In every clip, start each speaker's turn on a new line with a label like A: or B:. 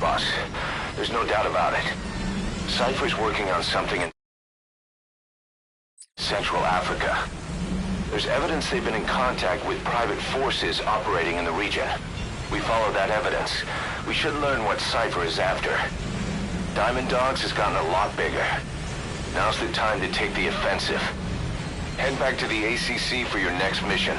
A: boss. There's no doubt about it. Cypher's working on something in Central Africa. There's evidence they've been in contact with private forces operating in the region. We follow that evidence. We should learn what Cypher is after. Diamond Dogs has gotten a lot bigger. Now's the time to take the offensive. Head back to the ACC for your next mission.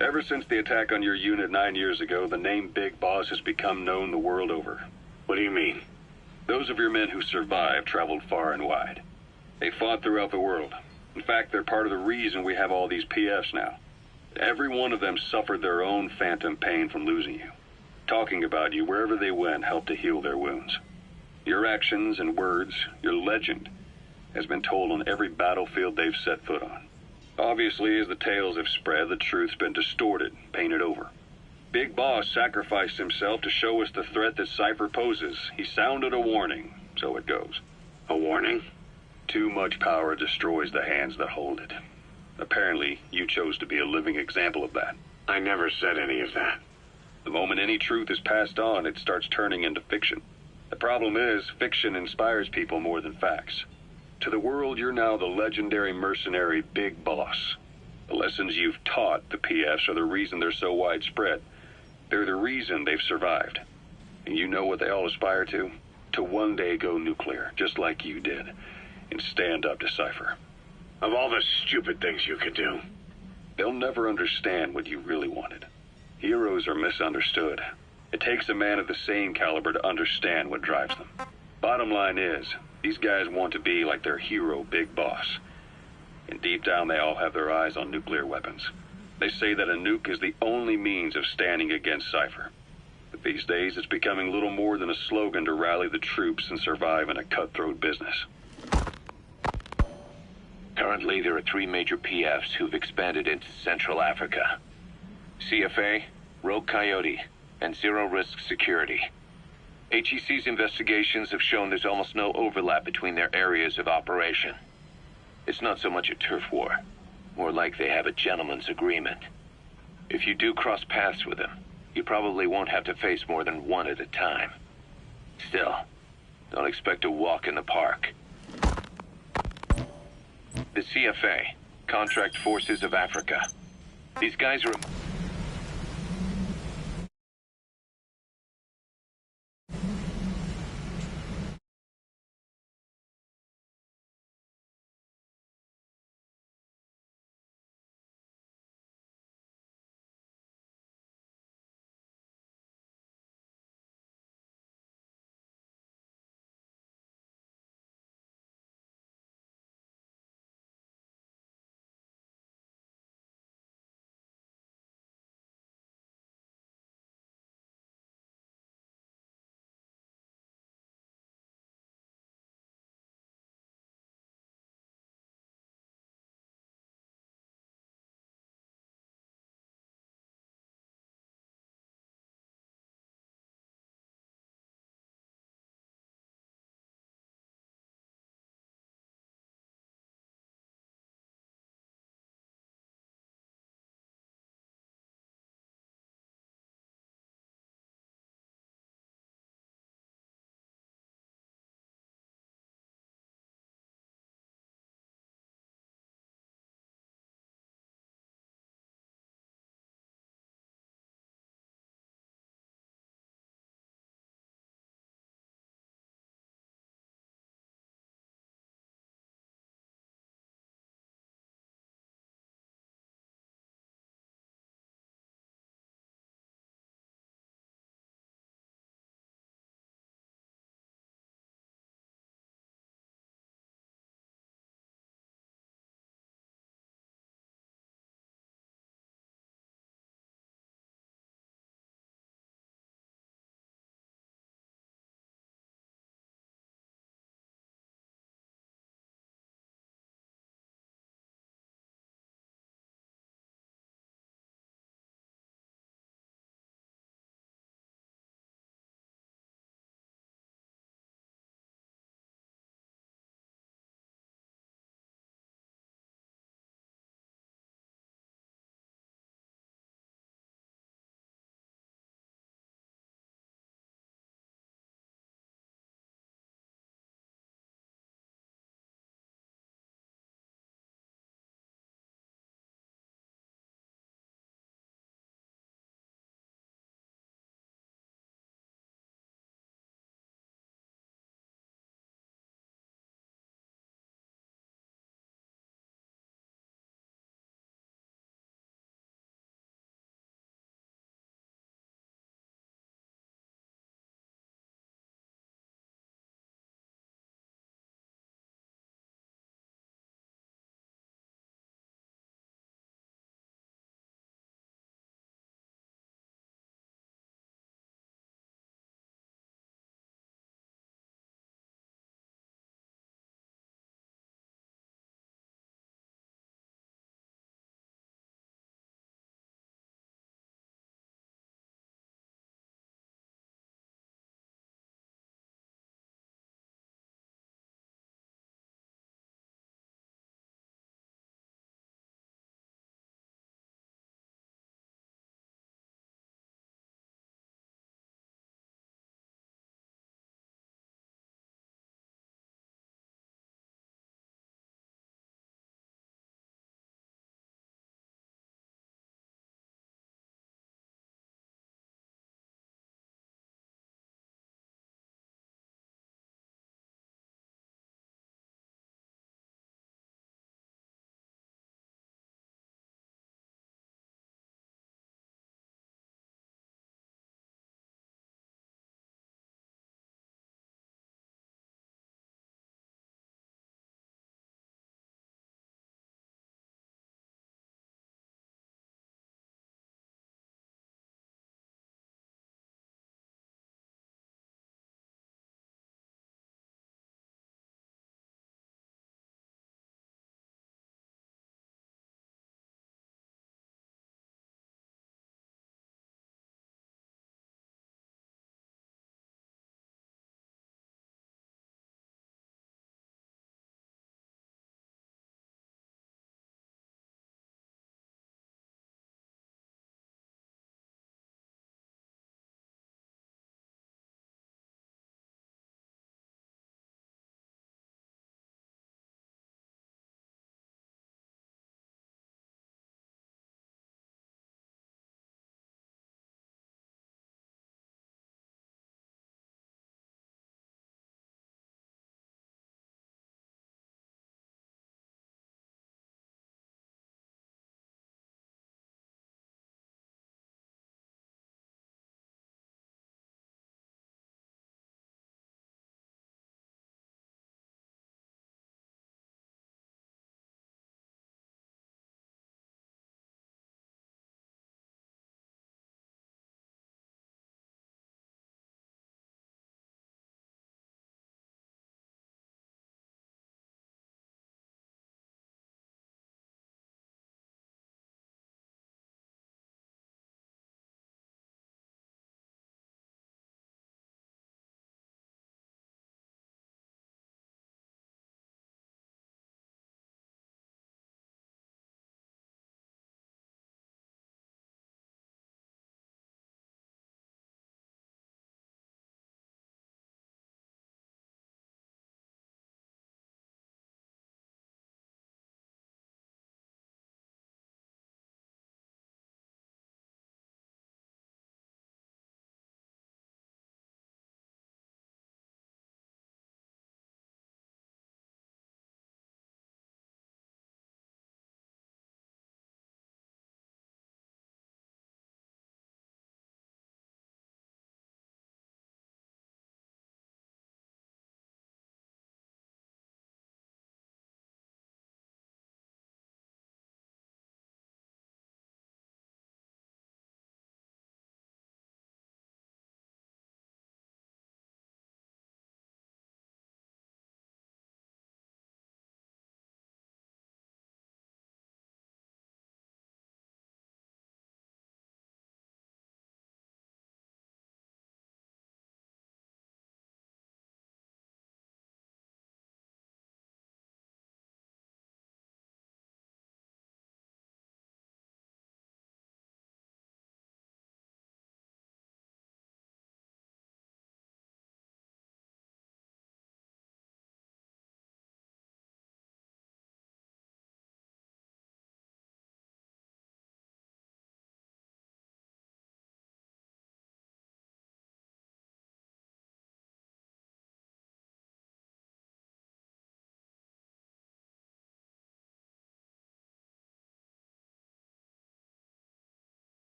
B: Ever since the attack on your unit 9 years ago, the name Big Boss has become known the world over.
C: What do you mean?
B: Those of your men who survived traveled far and wide. They fought throughout the world. In fact, they're part of the reason we have all these PFs now. Every one of them suffered their own phantom pain from losing you. Talking about you wherever they went helped to heal their wounds. Your actions and words, your legend, has been told on every battlefield they've set foot on. Obviously, as the tales have spread, the truth's been distorted, painted over. Big Boss sacrificed himself to show us the threat that Cypher poses. He sounded a warning, so it goes.
C: A warning?
B: Too much power destroys the hands that hold it. Apparently, you chose to be a living example of that.
C: I never said any of that.
B: The moment any truth is passed on, it starts turning into fiction. The problem is, fiction inspires people more than facts. To the world, you're now the legendary mercenary Big Boss. The lessons you've taught the PFs are the reason they're so widespread. They're the reason they've survived. And you know what they all aspire to? To one day go nuclear, just like you did, and stand up to Cypher.
C: Of all the stupid things you could do.
B: They'll never understand what you really wanted. Heroes are misunderstood. It takes a man of the same caliber to understand what drives them. Bottom line is, these guys want to be like their hero, Big Boss. And deep down, they all have their eyes on nuclear weapons. They say that a nuke is the only means of standing against Cypher. But these days, it's becoming little more than a slogan to rally the troops and survive in a cutthroat business.
A: Currently, there are 3 major PFs who've expanded into Central Africa. CFA, Rogue Coyote, and Zero Risk Security. HEC's investigations have shown there's almost no overlap between their areas of operation. It's not so much a turf war, more like they have a gentleman's agreement. If you do cross paths with them, you probably won't have to face more than one at a time. Still, don't expect a walk in the park. The CFA, Contract Forces of Africa. These guys are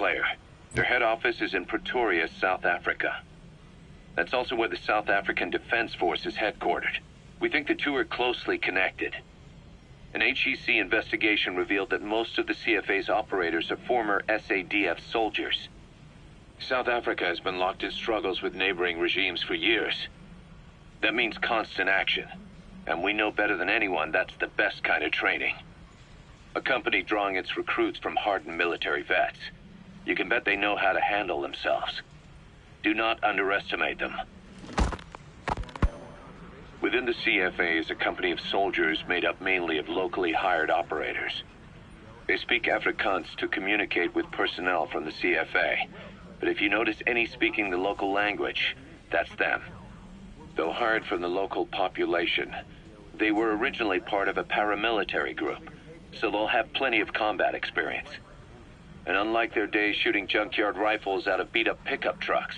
A: player. Their head office is in Pretoria, South Africa. That's also where the South African Defense Force is headquartered. We think the two are closely connected. An HEC investigation revealed that most of the CFA's operators are former SADF soldiers. South Africa has been locked in struggles with neighboring regimes for years. That means constant action, and we know better than anyone that's the best kind of training. A company drawing its recruits from hardened military vets. You can bet they know how to handle themselves. Do not underestimate them. Within the CFA is a company of soldiers made up mainly of locally hired operators. They speak Afrikaans to communicate with personnel from the CFA, but if you notice any speaking the local language, that's them. Though hired from the local population, they were originally part of a paramilitary group, so they'll have plenty of combat experience. And unlike their days shooting junkyard rifles out of beat-up pickup trucks,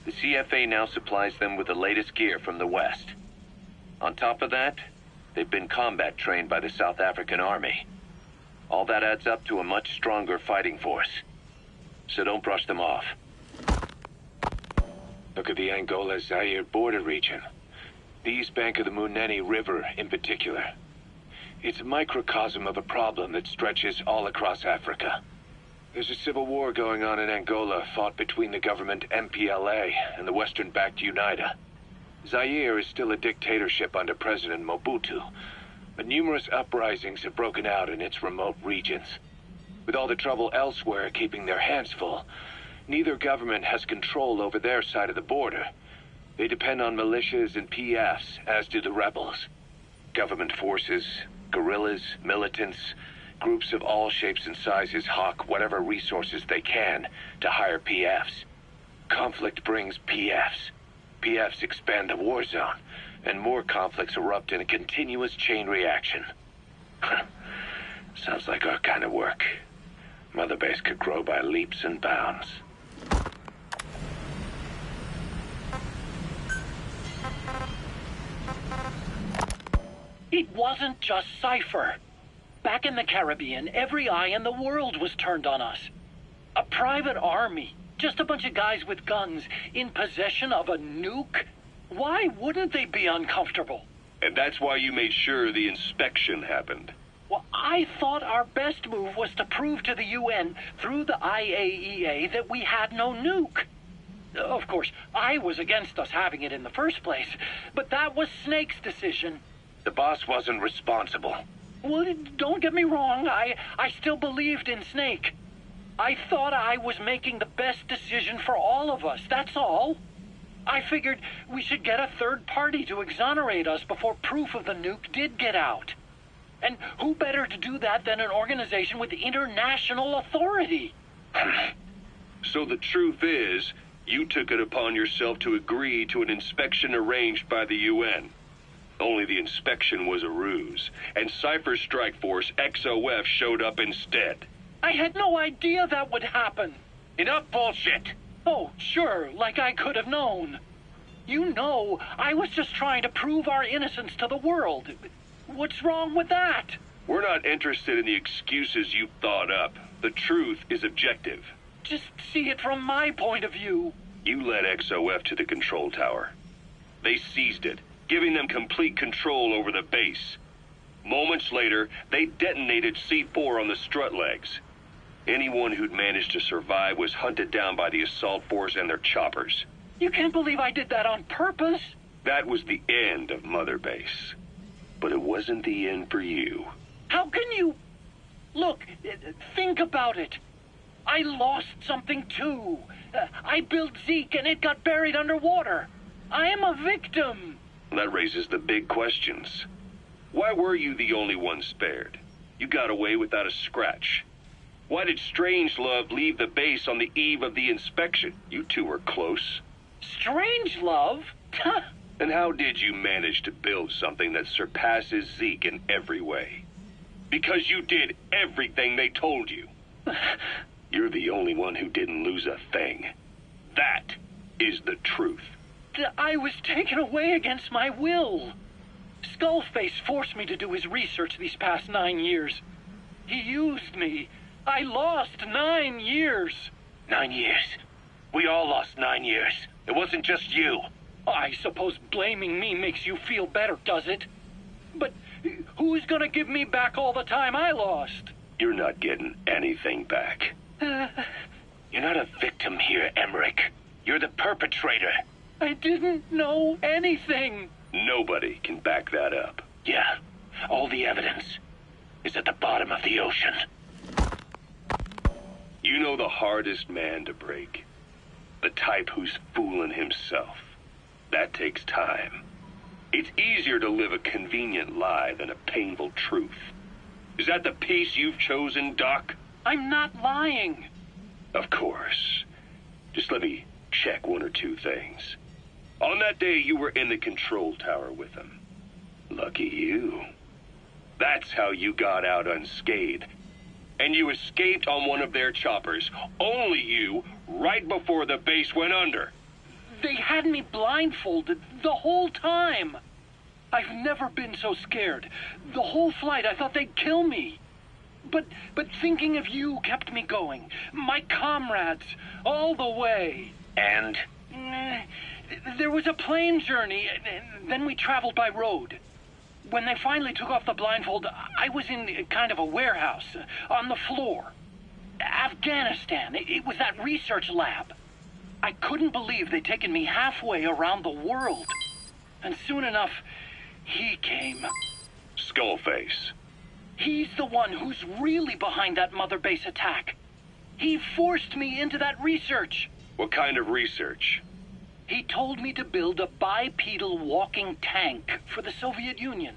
A: the CFA now supplies them with the latest gear from the West. On top of that, they've been combat trained by the South African Army. All that adds up to a much stronger fighting force. So don't brush them off. Look at the Angola-Zaire border region. The east bank of the Munene River in particular. It's a microcosm of a problem that stretches all across Africa. There's a civil war going on in Angola fought between the government MPLA and the Western-backed UNITA. Zaire is still a dictatorship under President Mobutu, but numerous uprisings have broken out in its remote regions. With all the trouble elsewhere keeping their hands full, neither government has control over their side of the border. They depend on militias and PFs, as do the rebels. Government forces, guerrillas, militants, groups of all shapes and sizes hawk whatever resources they can to hire PFs. Conflict brings PFs. PFs expand the war zone, and more conflicts erupt in a continuous chain reaction. Sounds like our kind of work. Mother Base could grow by leaps and bounds.
D: It wasn't just Cypher. Back in the Caribbean, every eye in the world was turned on us. A private army, just a bunch of guys with guns, in possession of a nuke? Why wouldn't they be uncomfortable?
B: And that's why you made sure the inspection happened.
D: Well, I thought our best move was to prove to the UN through the IAEA that we had no nuke. Of course, I was against us having it in the first place, but that was Snake's decision.
A: The boss wasn't responsible.
D: Well, don't get me wrong, I still believed in Snake. I thought I was making the best decision for all of us, that's all. I figured we should get a third party to exonerate us before proof of the nuke did get out. And who better to do that than an organization with international authority?
B: So the truth is, you took it upon yourself to agree to an inspection arranged by the UN. Only the inspection was a ruse, and Cypher's strike force, XOF, showed up instead.
D: I had no idea that would happen.
A: Enough bullshit!
D: Oh, sure, like I could have known. You know, I was just trying to prove our innocence to the world. What's wrong with that?
B: We're not interested in the excuses you thought up. The truth is objective.
D: Just see it from my point of view.
B: You led XOF to the control tower. They seized it, giving them complete control over the base. Moments later, they detonated C4 on the strut legs. Anyone who'd managed to survive was hunted down by the assault force and their choppers.
D: You can't believe I did that on purpose.
B: That was the end of Mother Base. But it wasn't the end for you.
D: How can you... Look, think about it. I lost something too. I built Zeke and it got buried underwater. I am a victim.
B: That raises the big questions. Why were you the only one spared? You got away without a scratch. Why did Strangelove leave the base on the eve of the inspection? You two were close.
D: Strangelove?
B: And how did you manage to build something that surpasses Zeke in every way? Because you did everything they told you. You're the only one who didn't lose a thing. That is the truth.
D: I was taken away against my will. Skullface forced me to do his research these past 9 years. He used me. I lost 9 years.
A: 9 years. We all lost 9 years. It wasn't just you.
D: I suppose blaming me makes you feel better, does it? But who's gonna give me back all the time I lost?
C: You're not getting anything back.
A: You're not a victim here, Emmerich. You're the perpetrator.
D: I didn't know anything.
C: Nobody can back that up.
A: Yeah, all the evidence is at the bottom of the ocean.
C: You know the hardest man to break? The type who's fooling himself. That takes time. It's easier to live a convenient lie than a painful truth. Is that the peace you've chosen, Doc?
D: I'm not lying.
C: Of course. Just let me check one or two things. On that day, you were in the control tower with them. Lucky you. That's how you got out unscathed. And you escaped on one of their choppers. Only you, right before the base went under.
D: They had me blindfolded the whole time. I've never been so scared. The whole flight, I thought they'd kill me. But thinking of you kept me going. My comrades, all the way.
A: And?
D: There was a plane journey, then we traveled by road. When they finally took off the blindfold, I was in kind of a warehouse, on the floor. Afghanistan, it was that research lab. I couldn't believe they'd taken me halfway around the world. And soon enough, he came.
C: Skullface.
D: He's the one who's really behind that Mother Base attack. He forced me into that research.
C: What kind of research?
D: He told me to build a bipedal walking tank for the Soviet Union.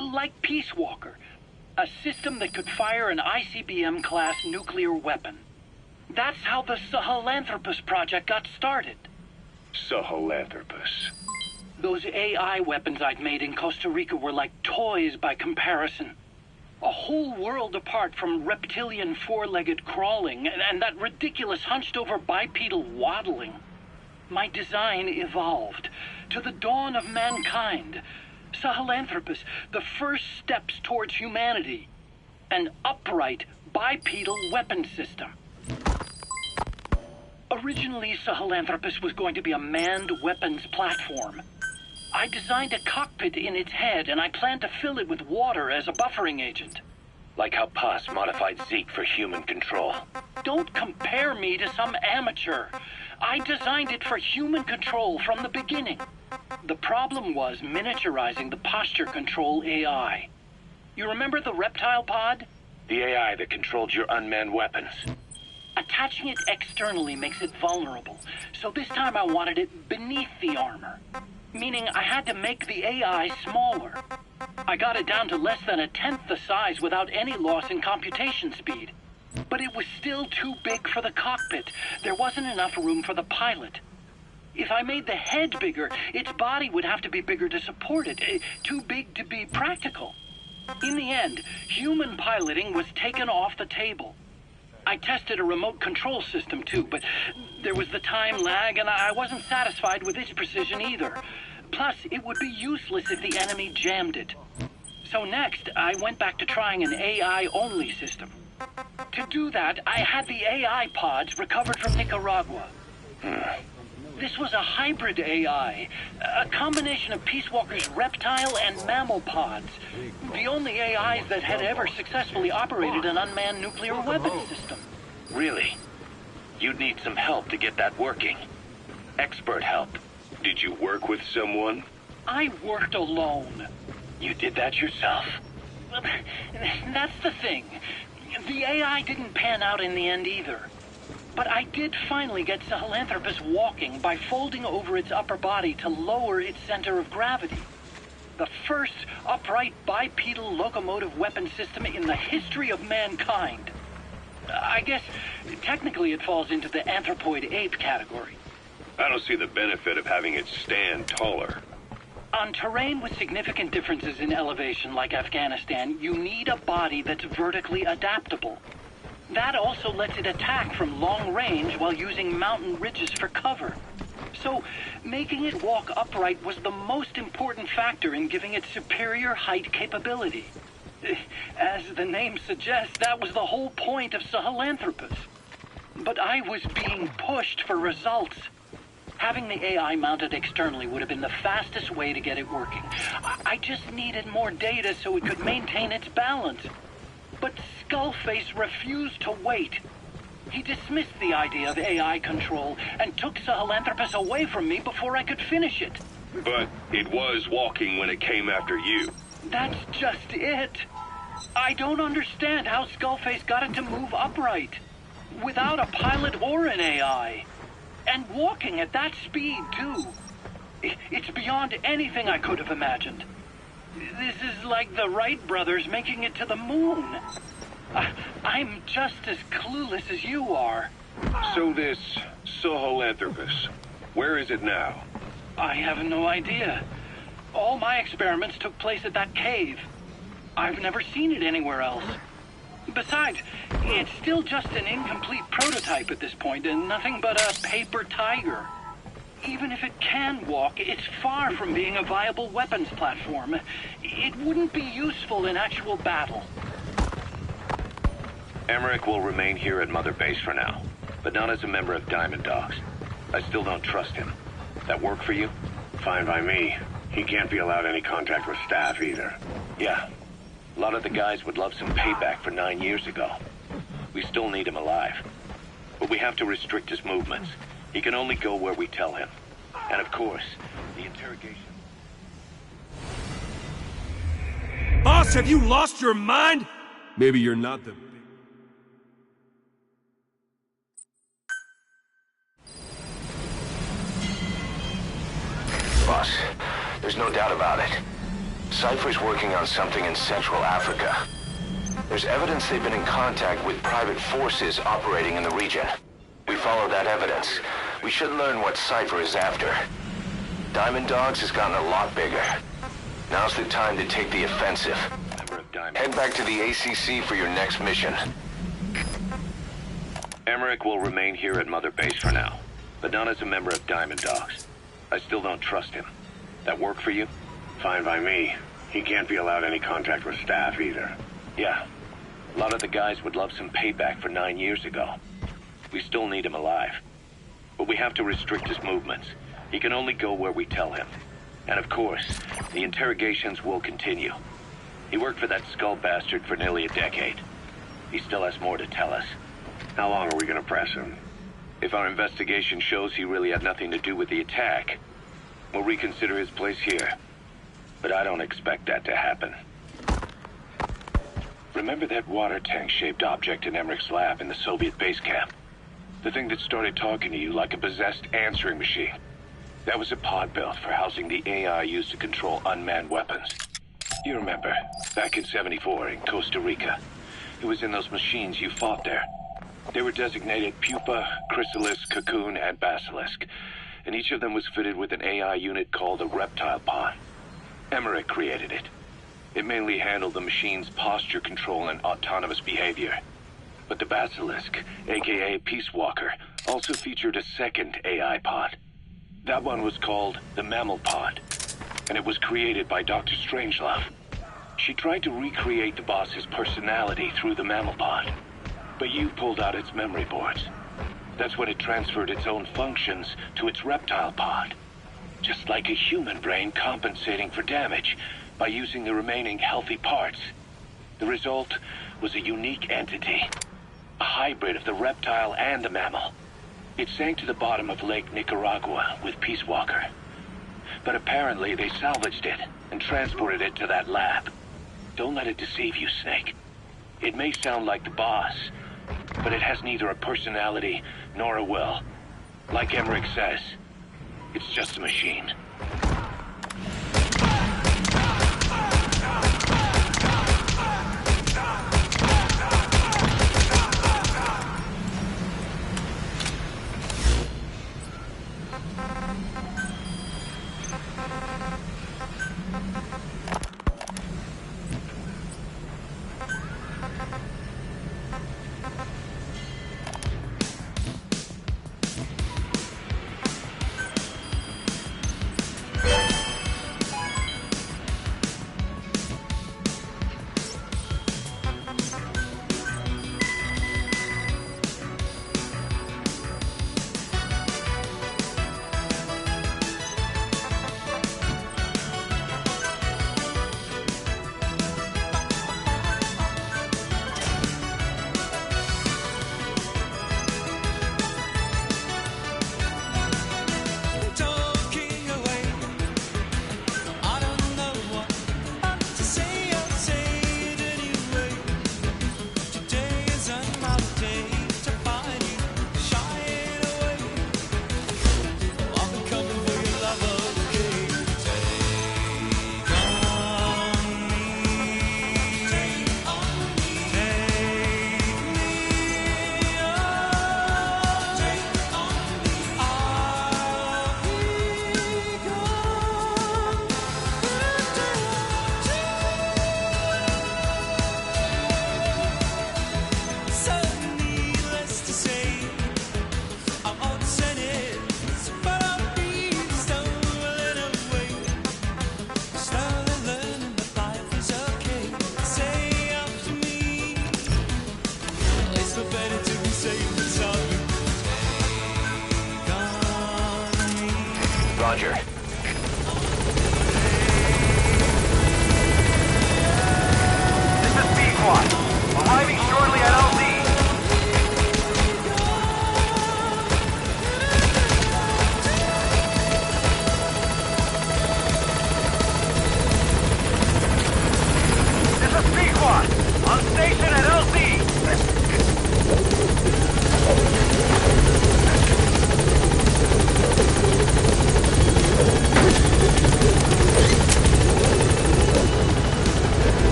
D: Like Peace Walker. A system that could fire an ICBM-class nuclear weapon. That's how the Sahelanthropus project got started.
C: Sahelanthropus.
D: Those AI weapons I'd made in Costa Rica were like toys by comparison. A whole world apart from reptilian four-legged crawling and that ridiculous hunched-over bipedal waddling. My design evolved to the dawn of mankind. Sahelanthropus, the first steps towards humanity. An upright bipedal weapon system. Originally, Sahelanthropus was going to be a manned weapons platform. I designed a cockpit in its head, and I planned to fill it with water as a buffering agent.
A: Like how Paz modified Zeke for human control.
D: Don't compare me to some amateur. I designed it for human control from the beginning. The problem was miniaturizing the posture control AI. You remember the reptile pod?
A: The AI that controlled your unmanned weapons.
D: Attaching it externally makes it vulnerable, so this time I wanted it beneath the armor. Meaning I had to make the AI smaller. I got it down to less than 1/10 the size without any loss in computation speed. But it was still too big for the cockpit. There wasn't enough room for the pilot. If I made the head bigger, its body would have to be bigger to support it. Too big to be practical. In the end, human piloting was taken off the table. I tested a remote control system too, but there was the time lag and I wasn't satisfied with its precision either. Plus, it would be useless if the enemy jammed it. So next, I went back to trying an AI-only system. To do that, I had the AI pods recovered from Nicaragua. This was a hybrid AI, a combination of Peace Walker's reptile and mammal pods. The only AIs that had ever successfully operated an unmanned nuclear weapons system.
A: Really? You'd need some help to get that working. Expert help.
C: Did you work with someone?
D: I worked alone.
A: You did that yourself?
D: That's the thing. The AI didn't pan out in the end either. But I did finally get Sahelanthropus walking by folding over its upper body to lower its center of gravity. The first upright bipedal locomotive weapon system in the history of mankind. I guess technically it falls into the anthropoid ape category.
C: I don't see the benefit of having it stand taller.
D: On terrain with significant differences in elevation like Afghanistan, you need a body that's vertically adaptable. That also lets it attack from long range while using mountain ridges for cover. So, making it walk upright was the most important factor in giving it superior height capability. As the name suggests, that was the whole point of Sahelanthropus. but I was being pushed for results. Having the AI mounted externally would have been the fastest way to get it working. I just needed more data so it could maintain its balance. But Skullface refused to wait. He dismissed the idea of AI control and took Sahelanthropus away from me before I could finish it.
C: But it was walking when it came after you.
D: That's just it. I don't understand how Skullface got it to move upright, without a pilot or an AI. And walking at that speed, too. It's beyond anything I could have imagined. This is like the Wright brothers making it to the moon. I'm just as clueless as you are.
C: So this Sahelanthropus, where is it now?
D: I have no idea. All my experiments took place at that cave. I've never seen it anywhere else. Besides, it's still just an incomplete prototype at this point, and nothing but a paper tiger. Even if it can walk, it's far from being a viable weapons platform. It wouldn't be useful in actual battle.
A: Emmerich will remain here at Mother Base for now, but not as a member of Diamond Dogs. I still don't trust him. That work for you?
C: Fine by me. He can't be allowed any contact with staff either.
A: Yeah. A lot of the guys would love some payback for 9 years ago. We still need him alive. But we have to restrict his movements. He can only go where we tell him. And of course, the interrogation...
E: Boss, have you lost your mind? Maybe you're not the...
F: Boss, there's no doubt about it. Cypher's working on something in Central Africa. There's evidence they've been in contact with private forces operating in the region. We follow that evidence. We should learn what Cypher is after. Diamond Dogs has gotten a lot bigger. Now's the time to take the offensive. Head back to the ACC for your next mission.
A: Emmerich will remain here at Mother Base for now, but not as a member of Diamond Dogs. I still don't trust him. That work for you?
C: Fine by me. He can't be allowed any contact with staff either.
A: Yeah. A lot of the guys would love some payback for 9 years ago. We still need him alive. But we have to restrict his movements. He can only go where we tell him. And of course, the interrogations will continue. He worked for that skull bastard for nearly a decade. He still has more to tell us.
C: How long are we gonna press him?
A: If our investigation shows he really had nothing to do with the attack, we'll reconsider his place here. But I don't expect that to happen. Remember that water tank-shaped object in Emmerich's lab in the Soviet base camp? The thing that started talking to you like a possessed answering machine. That was a pod built for housing the AI used to control unmanned weapons. You remember, back in '74 in Costa Rica. It was in those machines you fought there. They were designated Pupa, Chrysalis, Cocoon, and Basilisk, and each of them was fitted with an AI unit called a reptile pod. Emmerich created it. It mainly handled the machine's posture control and autonomous behavior. But the Basilisk, aka Peace Walker, also featured a second AI pod. That one was called the Mammal Pod, and it was created by Dr. Strangelove. She tried to recreate the boss's personality through the Mammal Pod, but you pulled out its memory boards. That's when it transferred its own functions to its reptile pod. Just like a human brain compensating for damage by using the remaining healthy parts. The result was a unique entity, a hybrid of the reptile and the mammal. It sank to the bottom of Lake Nicaragua with Peace Walker. But apparently they salvaged it and transported it to that lab. Don't let it deceive you, Snake. It may sound like the boss, but it has neither a personality nor a will. Like Emmerich says, it's just a machine.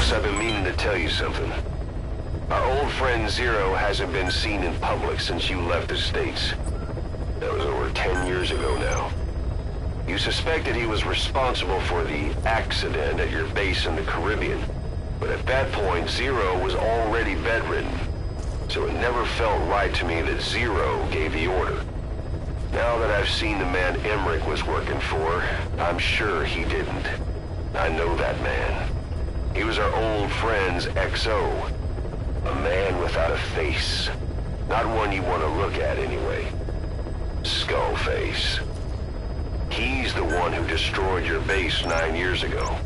F: Boss, I've been meaning to tell you something. Our old friend Zero hasn't been seen in public since you left the States. That was over 10 years ago now. You suspected he was responsible for the accident at your base in the Caribbean. But at that point, Zero was already bedridden. So it never felt right to me that Zero gave the order. Now that I've seen the man Emmerich was working for, I'm sure he didn't. I know that man. He was our old friend's XO. A man without a face. Not one you want to look at anyway. Skullface. He's the one who destroyed your base 9 years ago.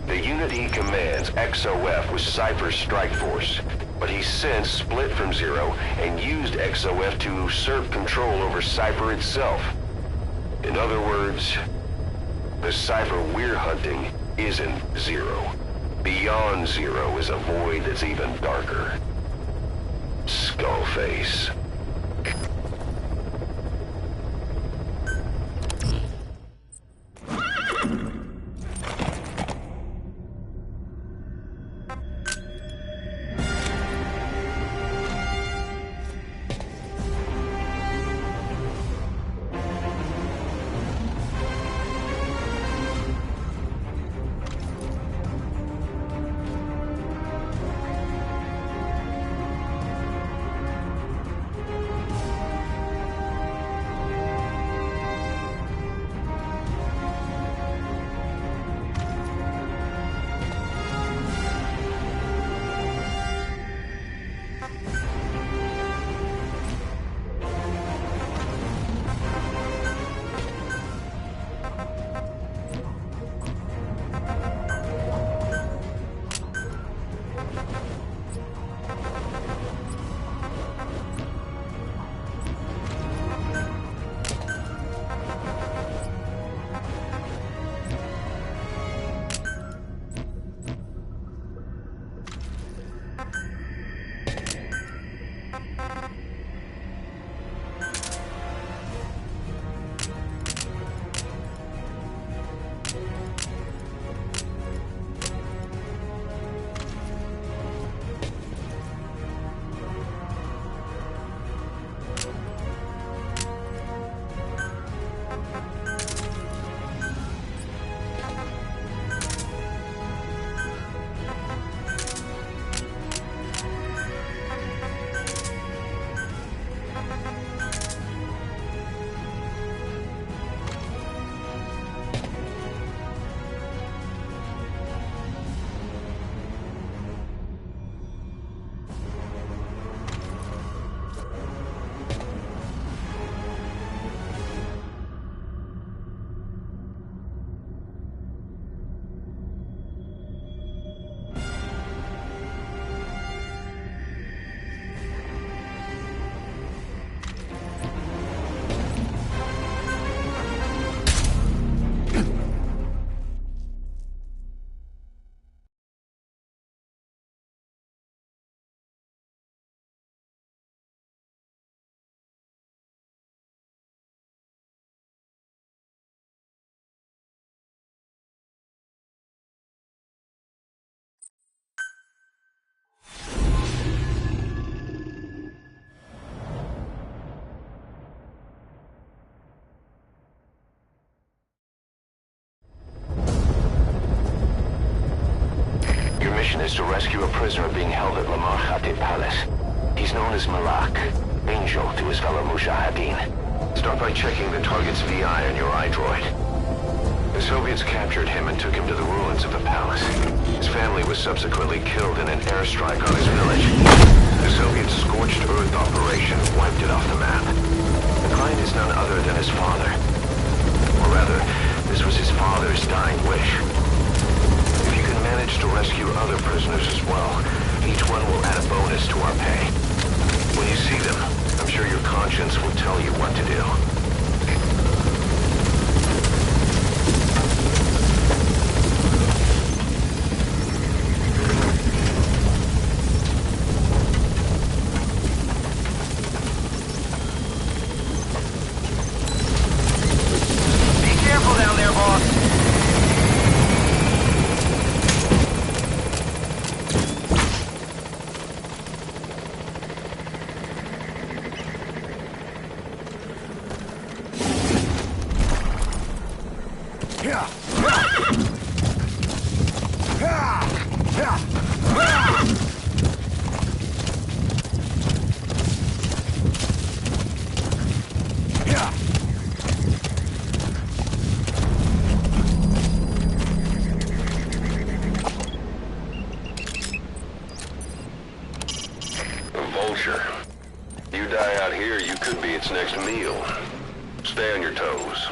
F: The unit he commands, XOF, was Cypher's strike force, but he's since split from Zero and used XOF to usurp control over Cypher itself. In other words, the Cypher we're hunting isn't Zero. Beyond Zero is a void that's even darker. Skullface. Is to rescue a prisoner being held at Lamar Khatib Palace. He's known as Malak, Angel to his fellow Mujahideen. Start by checking the target's VI on your iDroid. The Soviets captured him and took him to the ruins of the palace. His family was subsequently killed in an airstrike on his village. The Soviet scorched earth operation wiped it off the map. The client is none other than his father. Or rather, this was his father's dying wish. Manage to rescue other prisoners as well. Each one will add a bonus to our pay. When you see them, I'm sure your conscience will tell you what to do.
G: Be careful down there, boss.
B: guy out here, you could be its next meal. Stay on your toes.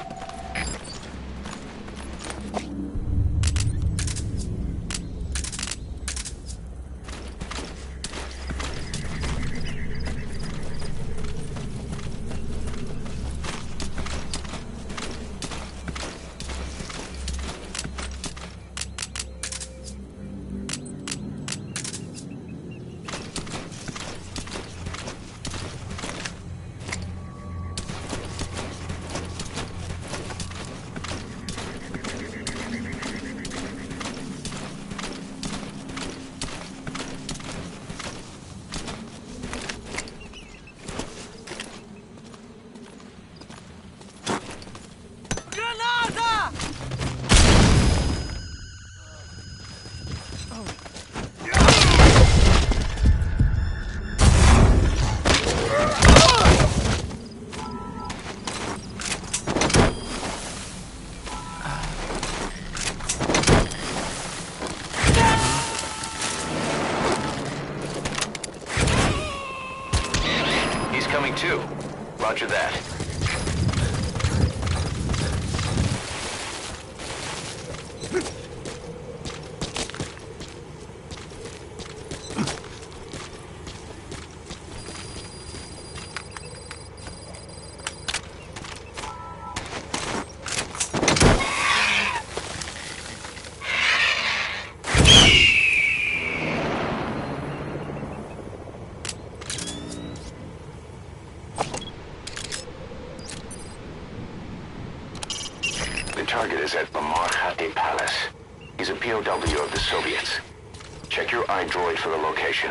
F: Coming too. Roger that. The target is at Phanton Palace. He's a POW of the Soviets. Check your iDroid for the location.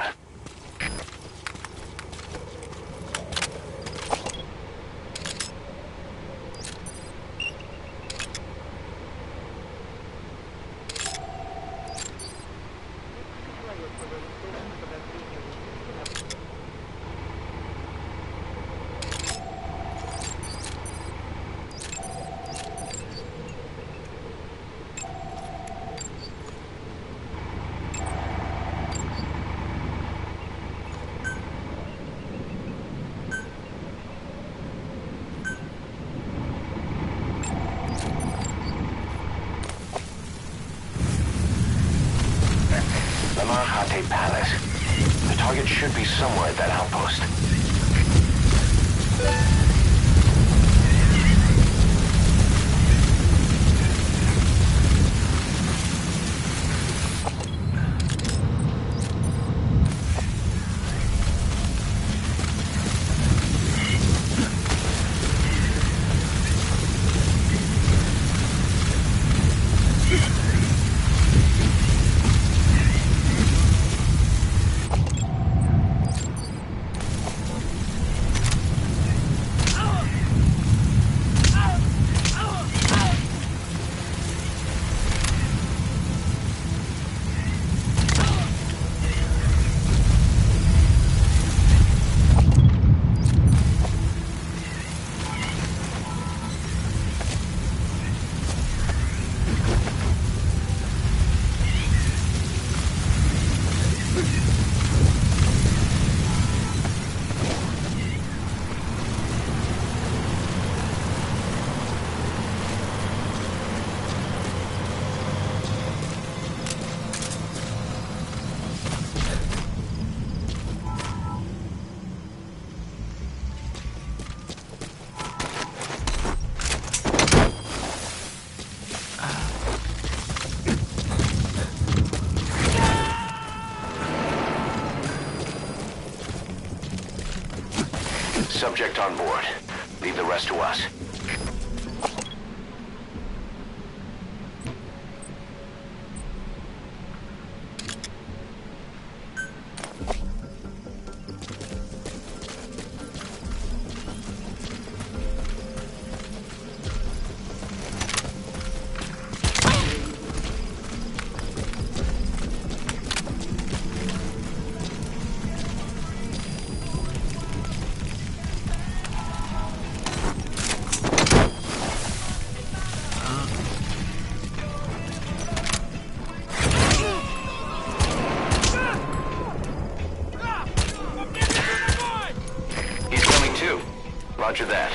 F: Phanton Palace. The target should be somewhere at that outpost. Subject on board. Leave the rest to us. Roger that.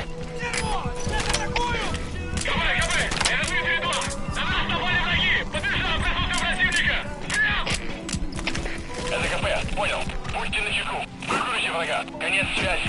H: Это КП, понял. Будьте начеку. Прикройте врага. Конец связи.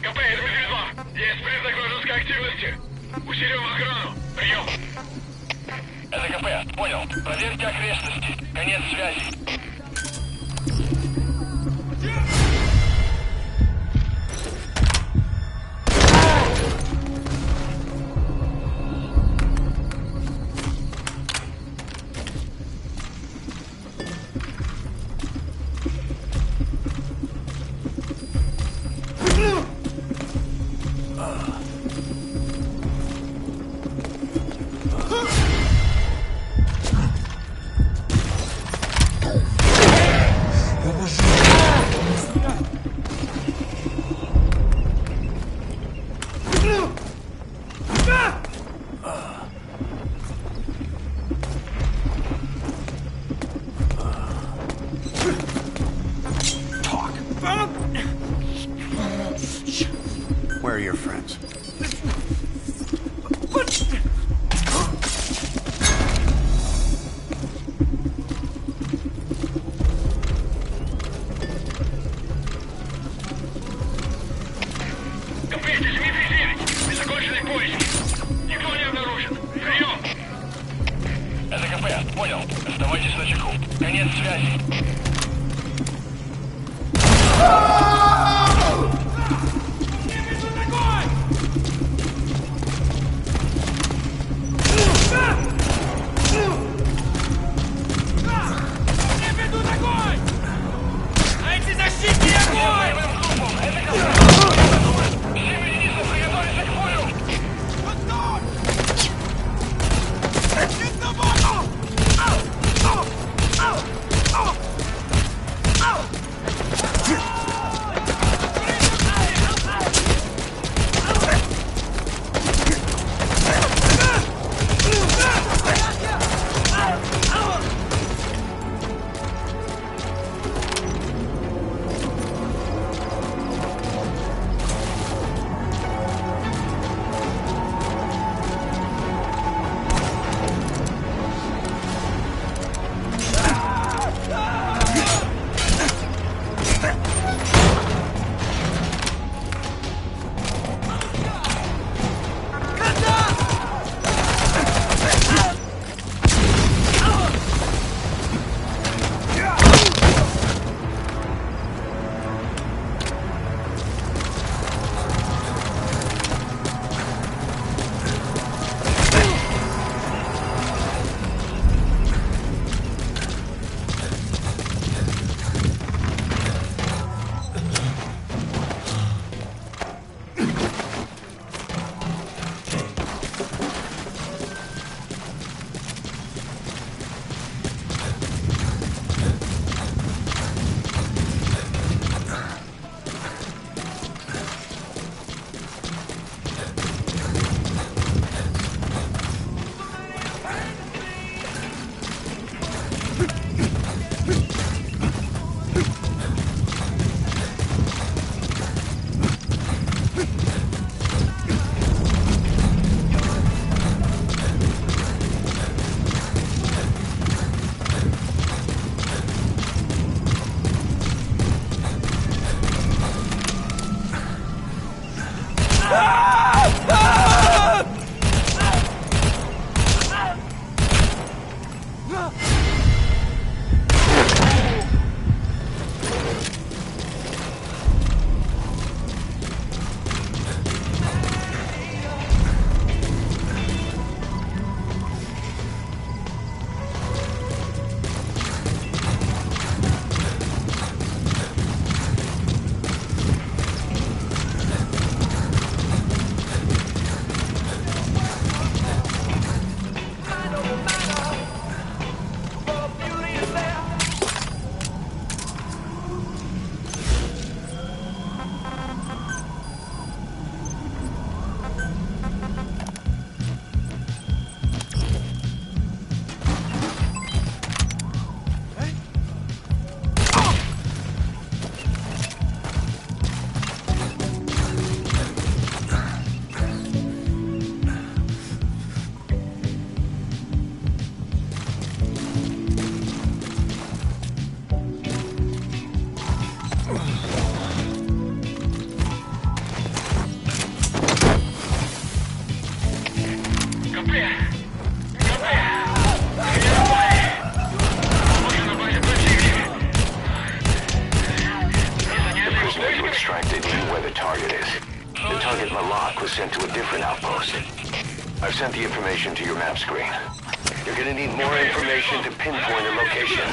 H: КП, это Медведь-2. Есть признак вражеской активности. Усилим охрану. Прием. Это КП, понял. Проверьте окрестности. Конец связи.
I: Where are your friends?
H: КП, здесь Дмитрий-9. Незаконченный поиск. Никто не обнаружен. Прием. Это КП, понял. Оставайтесь начеку. Конец связи.
F: I've sent the information to your map screen. You're gonna need more information to pinpoint a location.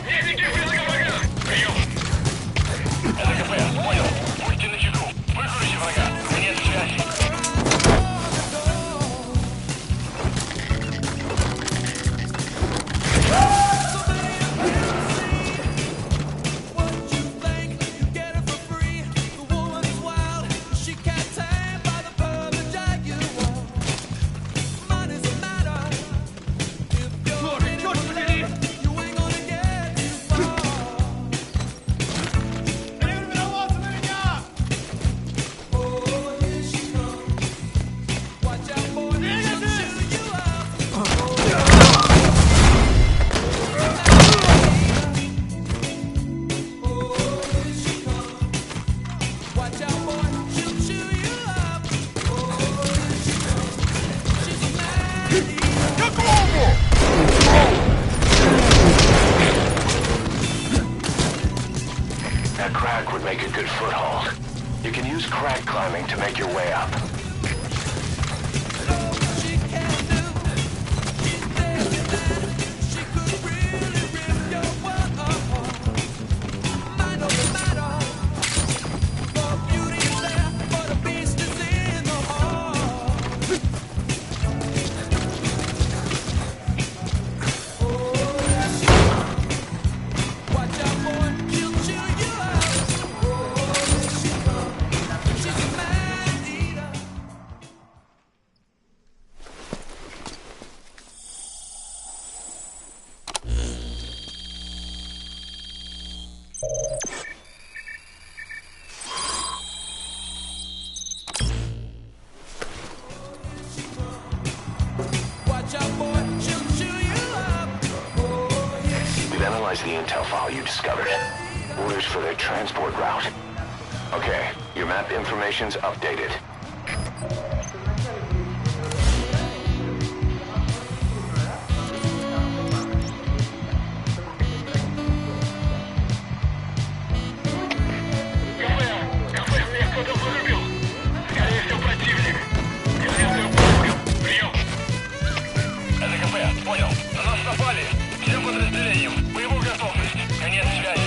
H: Техники близко врага! Прием! Это КП, понял. Будьте начеку. Выкрути врага. Конец связи.
F: That crack would make a good foothold. You can use crack climbing to make your way up. The intel file you discovered. Orders for their transport route. Okay, your map information's updated.
H: КП, мне кто-то вырубил. Скорее всего, противник. Фиолетовым пушком. Прием! Это КП, понял. На нас напали. Всем подразделениям. Боевую готовность. Конец связи.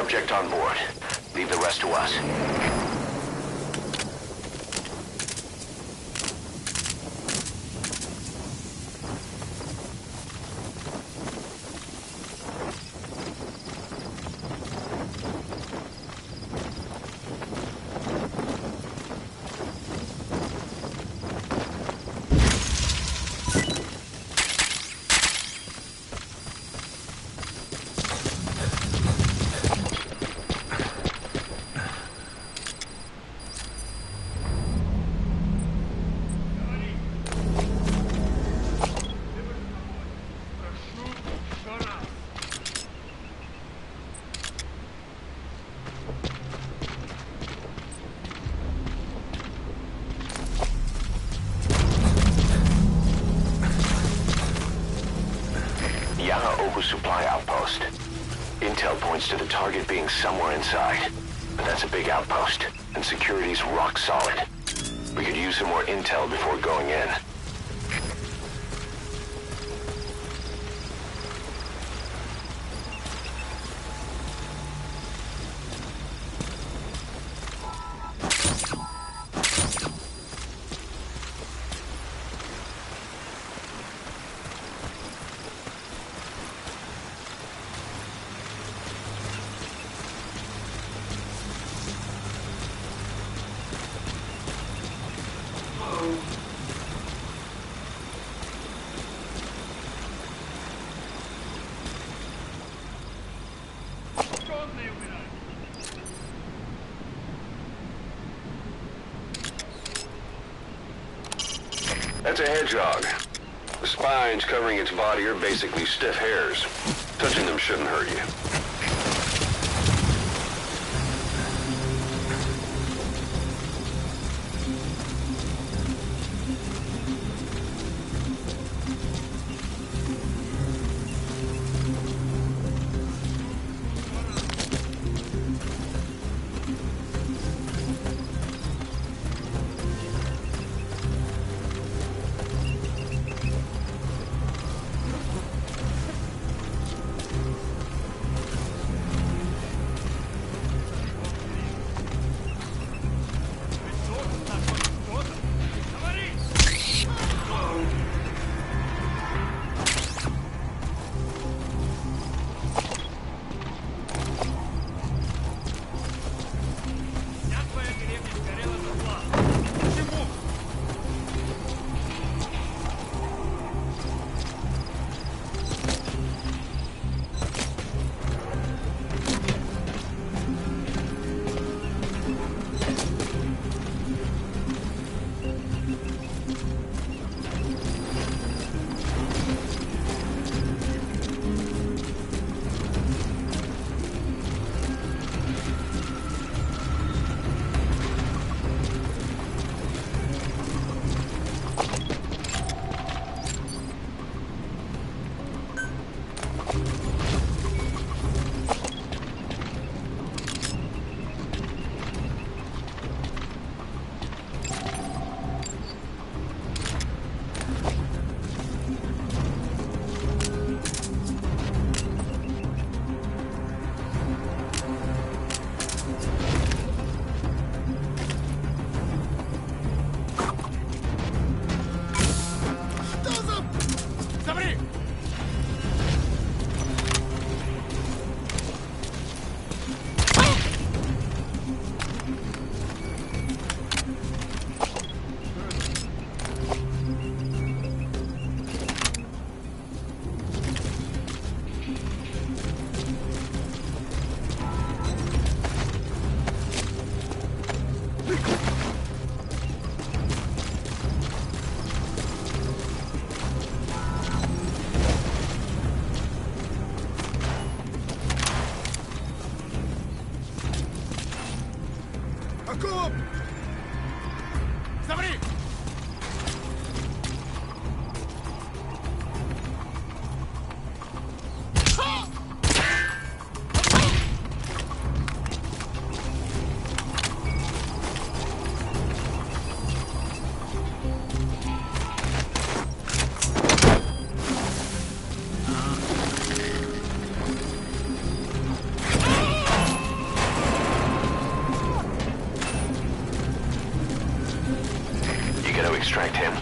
F: subject on board. Leave the rest to us. Supply outpost. Intel points to the target being somewhere inside. But that's a big outpost, and security's rock solid. We could use some more intel before going in.
B: That's a hedgehog. The spines covering its body are basically stiff hairs. Touching them shouldn't hurt you.
F: extract him.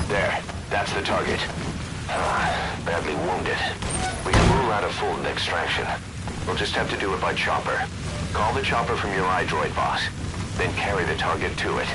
F: There, that's the target. Badly wounded. We can rule out a full extraction. We'll just have to do it by chopper. Call the chopper from your iDroid boss, then carry the target to it.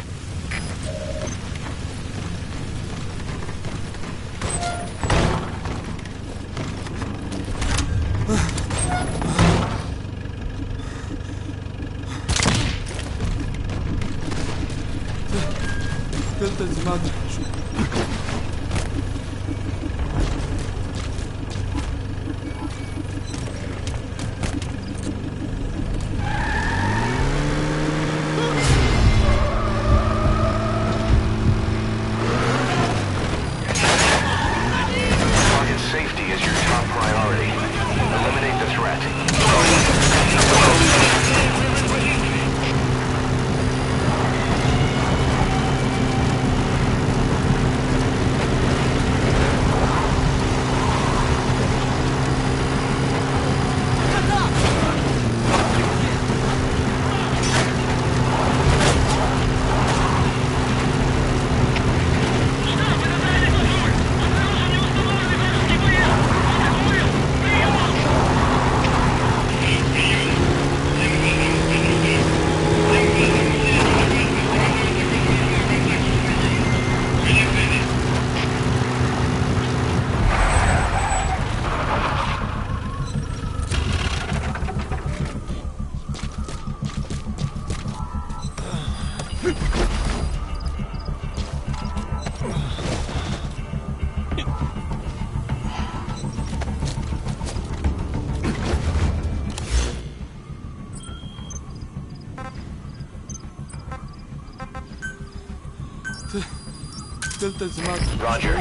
F: Roger.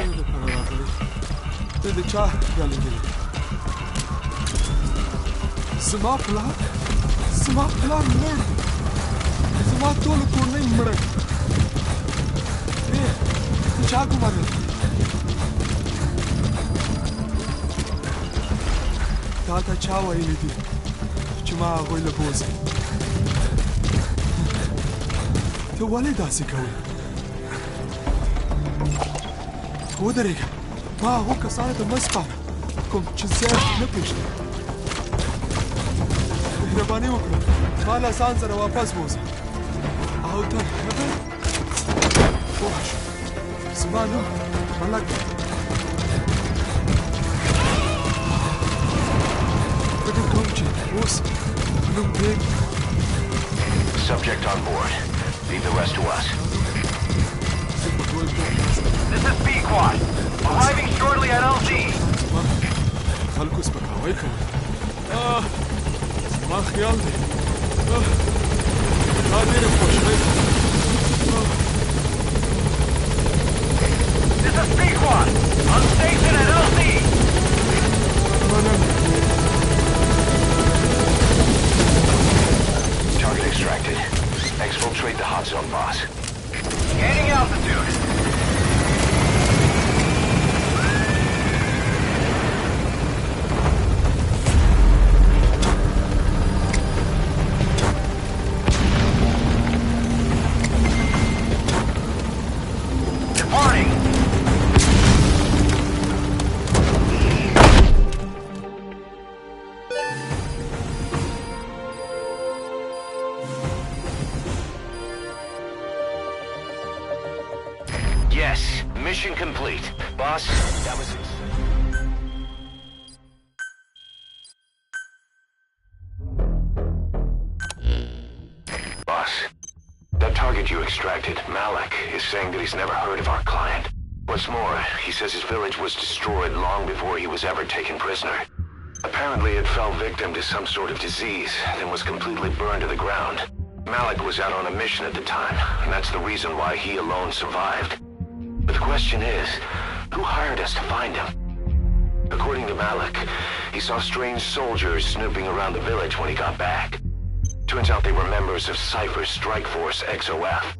J: Tata chawa ili di. Chuma goile boze. To wale dasi kawe. ودريك ما هو كسانة المسقط كم جزء نبيش هرباني وكرا ما لا سانسر واپس بوز أوتر هبل وحش سمانو ملك بدو كمشي بوز نم بيك
F: Subject on board. Leave the rest to us.
H: This is B-Quad. Arriving shortly at LZ.
J: هلكو اسمك ويلكم. ما خيالتي. هذه رفوش.
H: On station at LZ.
F: Target extracted. Exfiltrate the hot zone, boss.
H: Gaining altitude. Departing.
F: Yes, mission complete. Boss, that was it. Boss, that target you extracted, Malik, is saying that he's never heard of our client. What's more, he says his village was destroyed long before he was ever taken prisoner. Apparently it fell victim to some sort of disease, then was completely burned to the ground. Malik was out on a mission at the time, and that's the reason why he alone survived. But the question is, who hired us to find him? According to Malik, he saw strange soldiers snooping around the village when he got back. Turns out they were members of Cypher's strike force, XOF.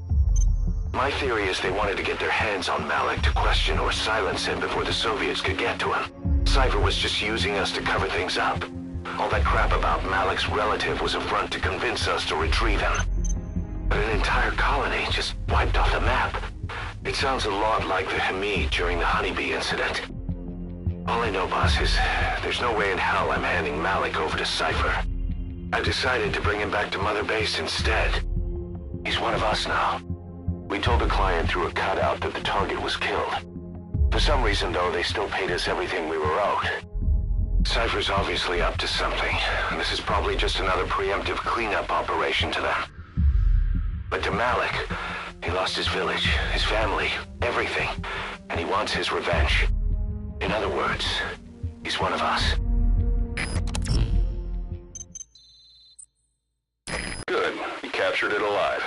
F: My theory is they wanted to get their hands on Malik to question or silence him before the Soviets could get to him. Cypher was just using us to cover things up. All that crap about Malik's relative was a front to convince us to retrieve him. But an entire colony just wiped off the map. It sounds a lot like the Hamid during the Honeybee incident. All I know, boss, is there's no way in hell I'm handing Malik over to Cypher. I've decided to bring him back to Mother Base instead. He's one of us now. We told the client through a cutout that the target was killed. For some reason, though, they still paid us everything we were owed. Cypher's obviously up to something, and this is probably just another preemptive cleanup operation to them. But to Malik, he lost his village, his family, everything, and he wants his revenge. In other words, he's one of us.
B: Good. You captured it alive.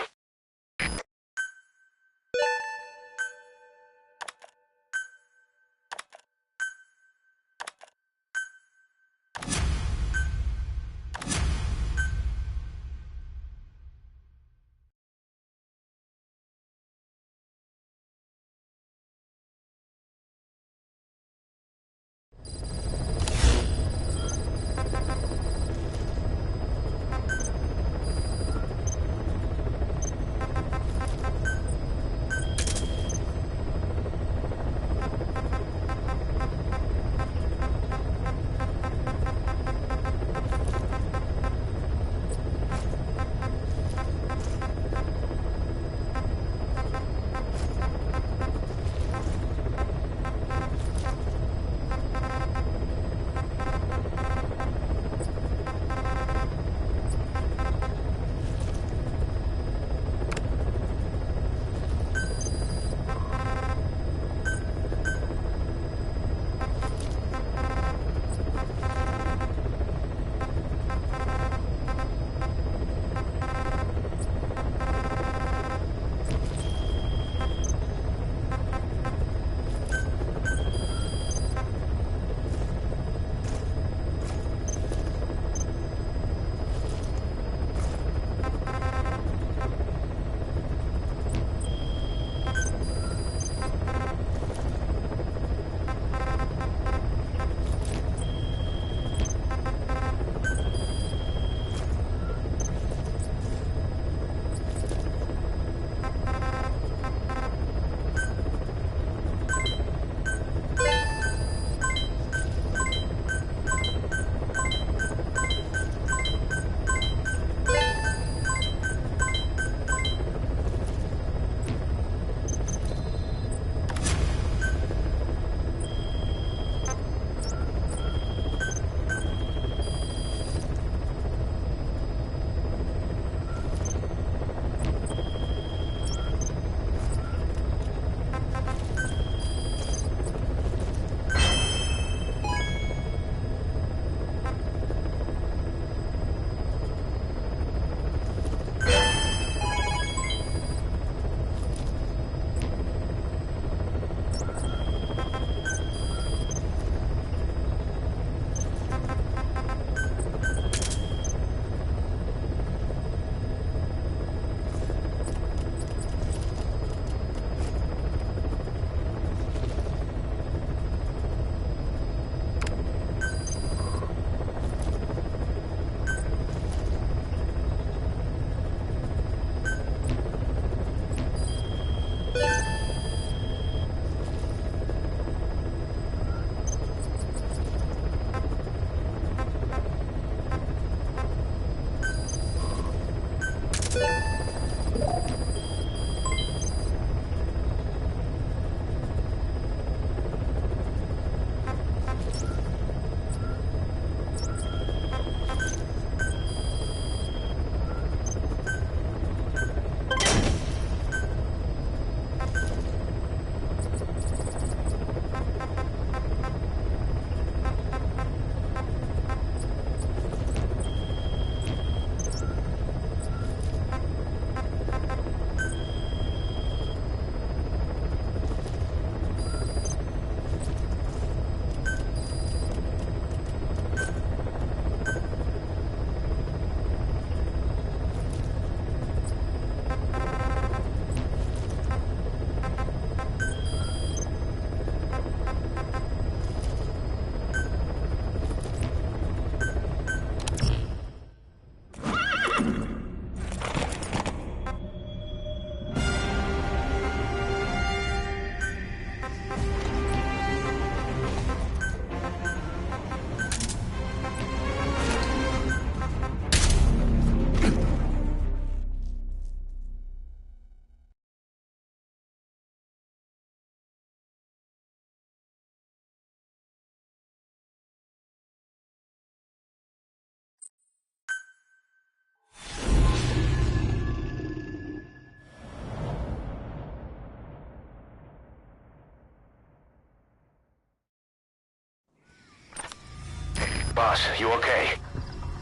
F: Boss, you okay?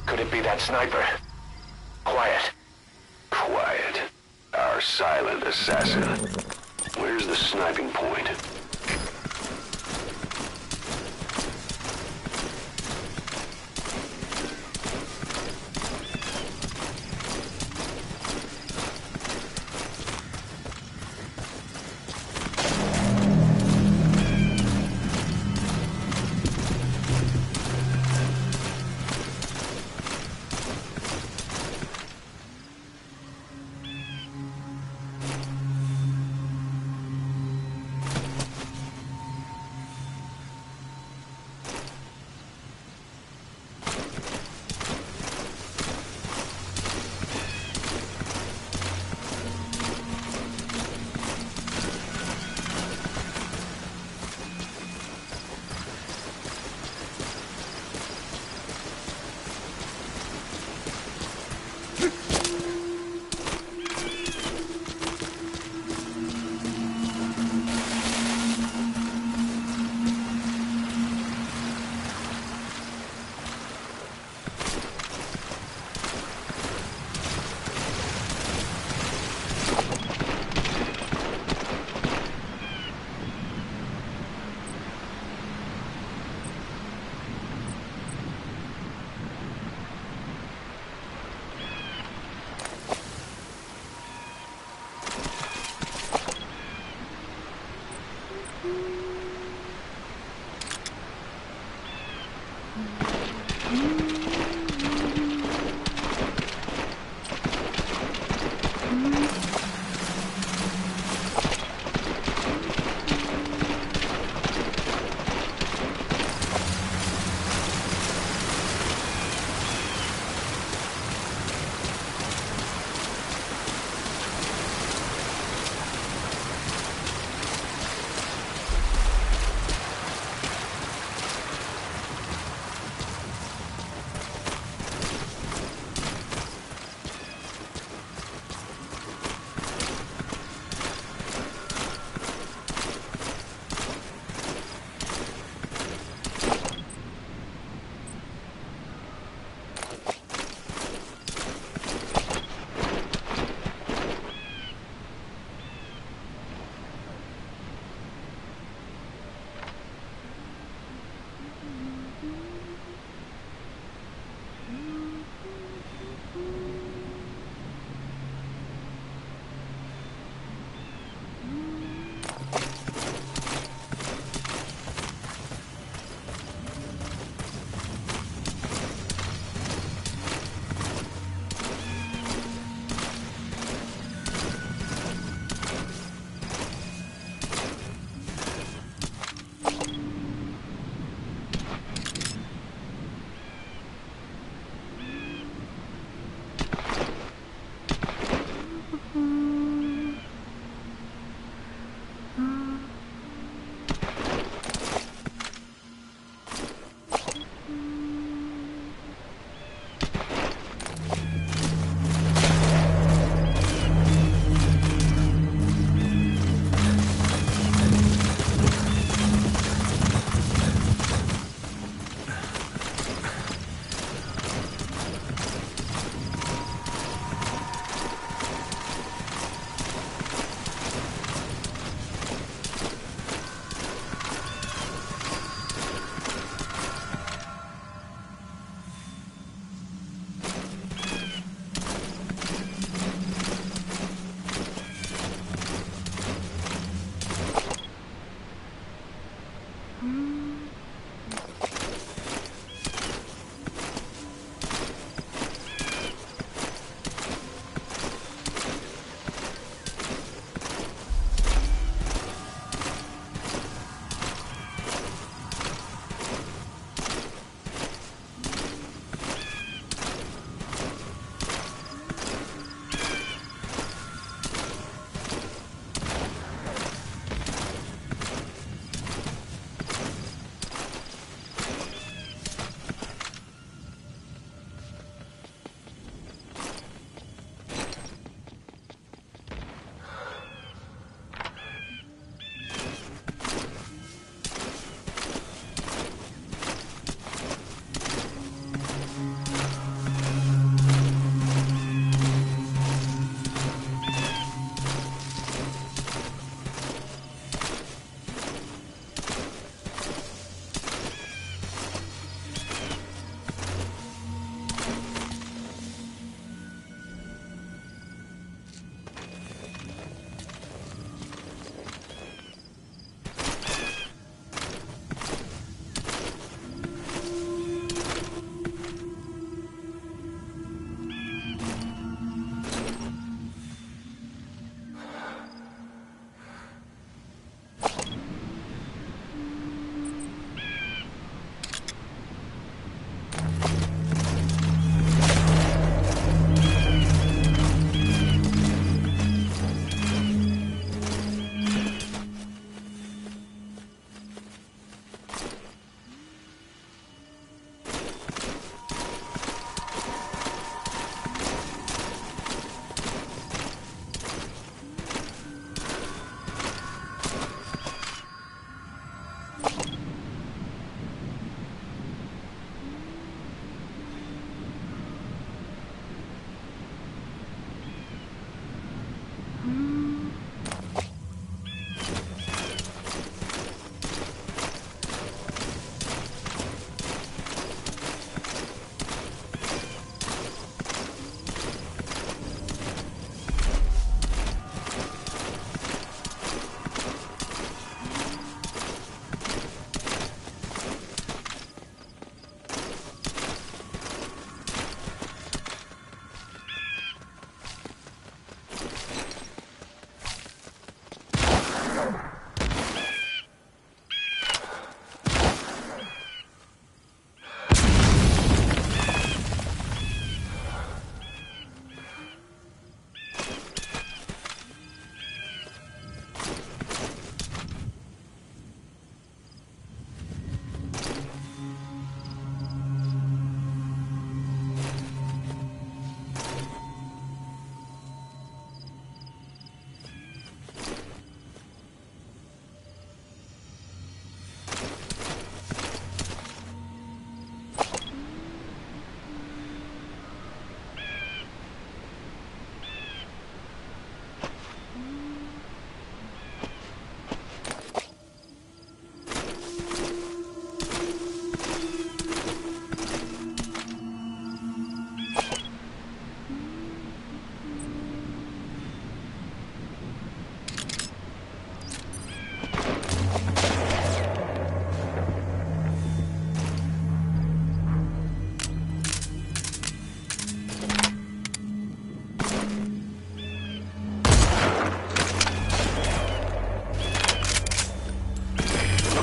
F: Could it be that sniper? Quiet.
C: Quiet. Our silent assassin. Where's the sniping point?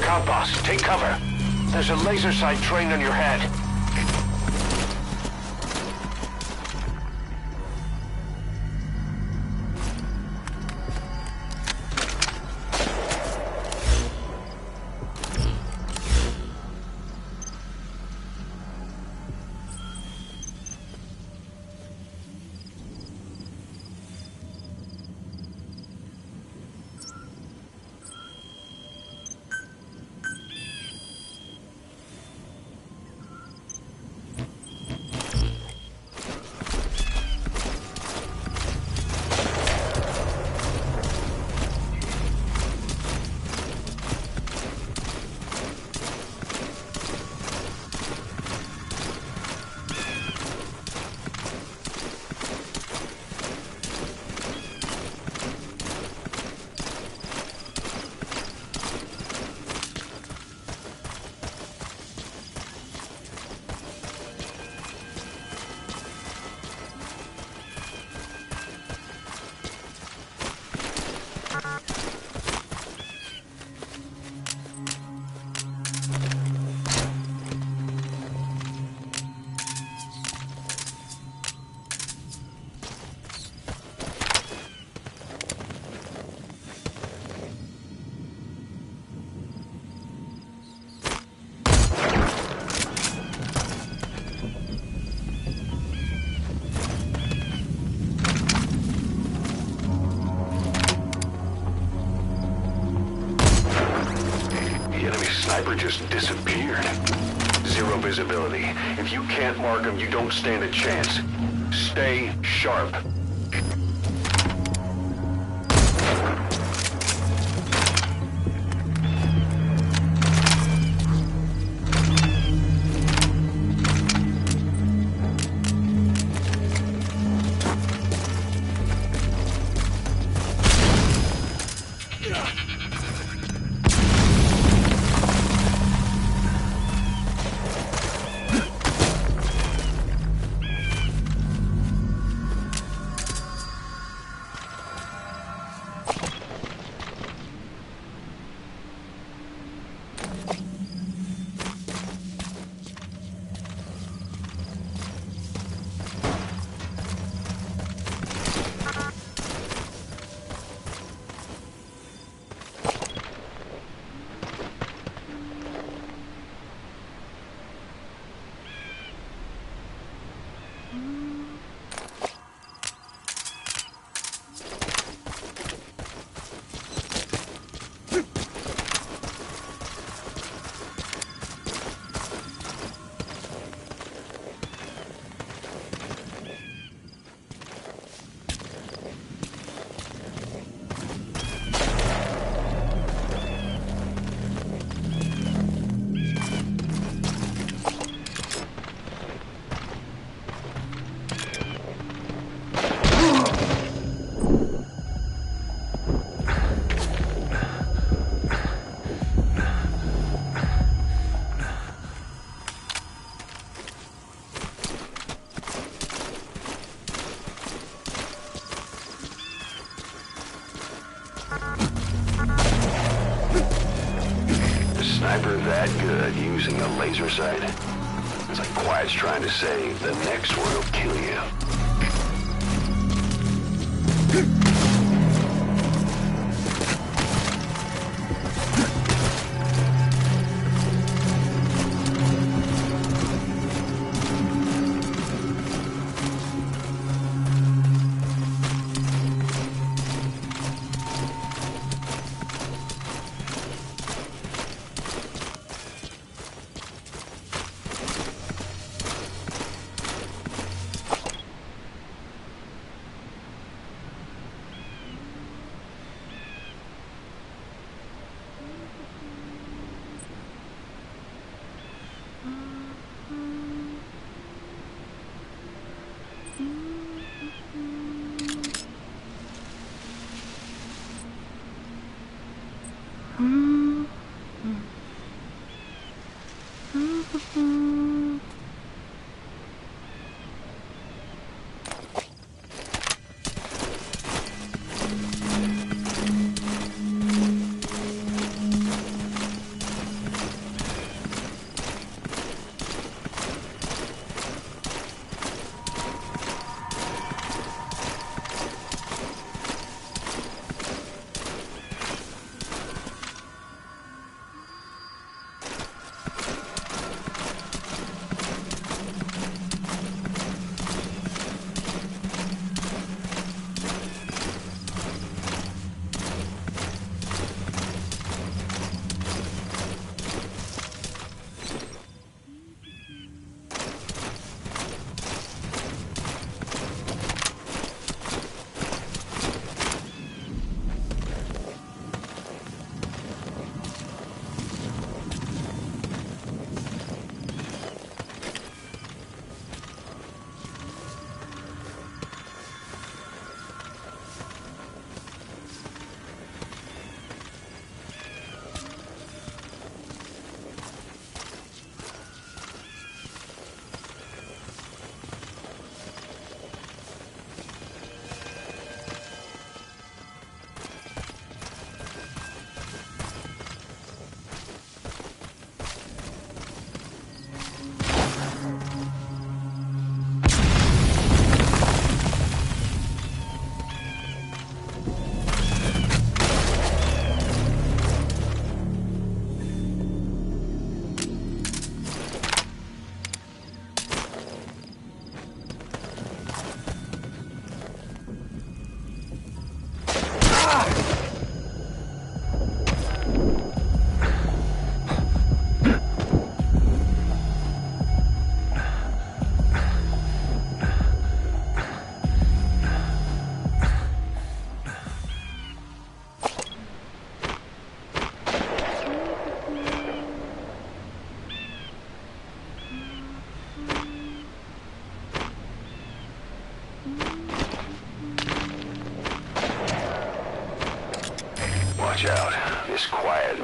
F: out, boss. Take cover. There's a laser sight trained on your head. Just disappeared. Zero visibility. If you can't mark him, you don't stand a chance. Stay sharp. Sniper that good using a laser sight. It's like Quiet's trying to say, the next one will kill you.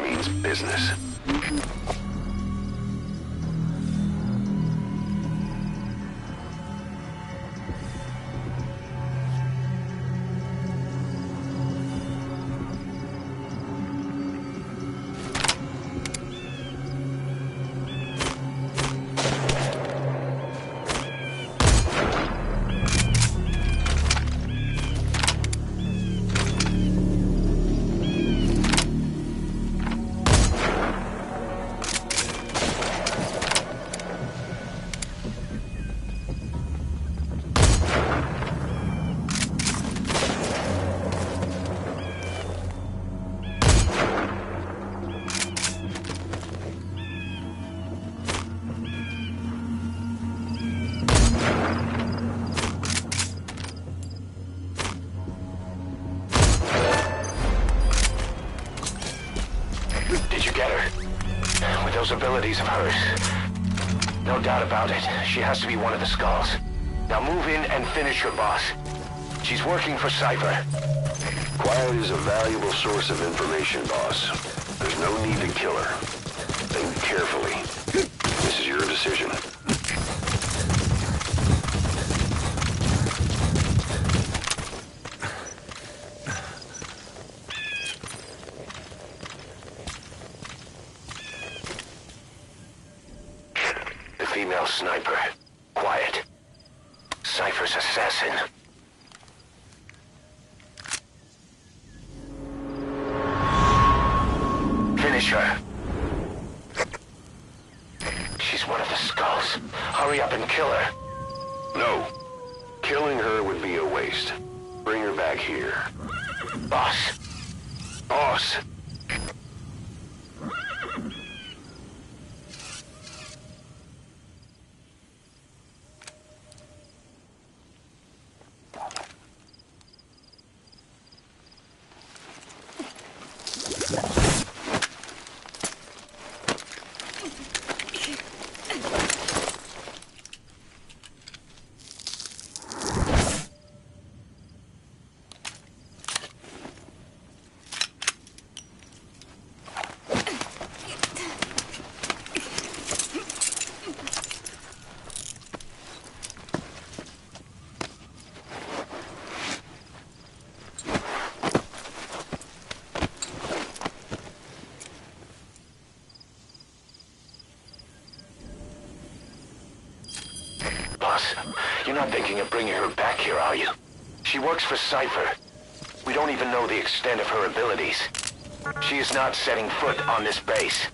F: means business. Those abilities of hers. No doubt about it. She has to be one of the Skulls. Now move in and finish your boss. She's working for Cypher.
C: Quiet is a valuable source of information, boss. There's no need to kill her. Think carefully. This is your decision.
F: Female sniper. Quiet. Cypher's assassin. Finish her. She's one of the Skulls. Hurry up and kill her.
C: No. Killing her would be a waste. Bring her back here.
F: Boss.
C: Boss!
F: You're not thinking of bringing her back here, are you? She works for Cypher. We don't even know the extent of her abilities. She is not setting foot on this base.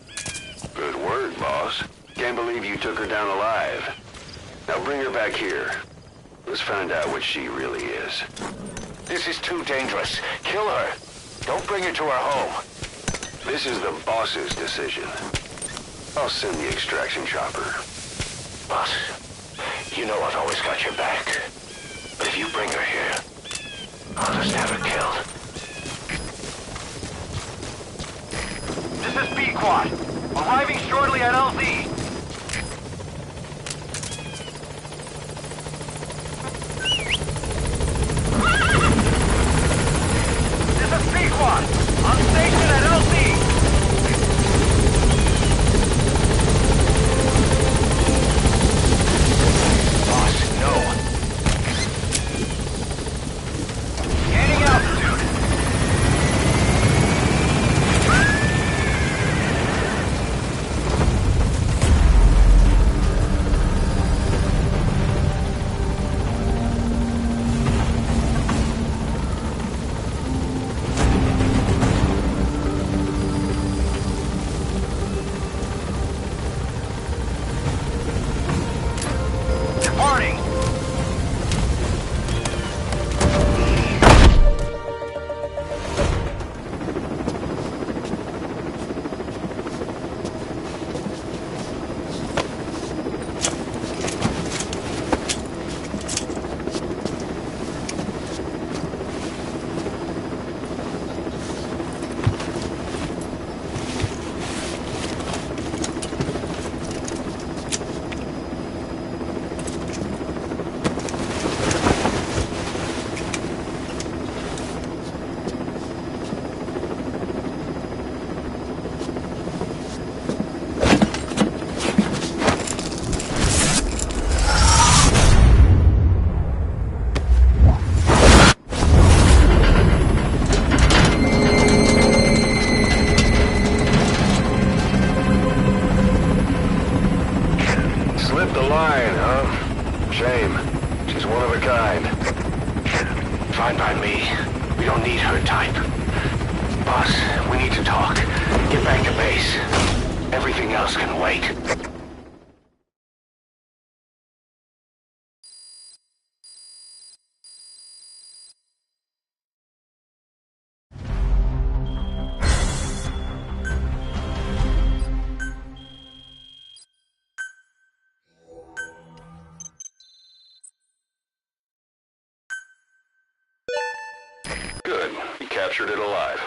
C: Good word, boss. Can't believe you took her down alive. Now bring her back here. Let's find out what she really is.
F: This is too dangerous. Kill her. Don't bring her to our home.
C: This is the boss's decision. I'll send the extraction chopper.
F: Boss, you know I've always got your back. But if you bring her here, I'll just have her killed.
H: This is B-Quad. Arriving shortly at LZ. This is B-Quad. On station at LZ. Gaining altitude.
F: one of a kind. Fine by me. We don't need her type. Boss, we need to talk. Get back to base. Everything else can wait.
B: Good. You captured it alive.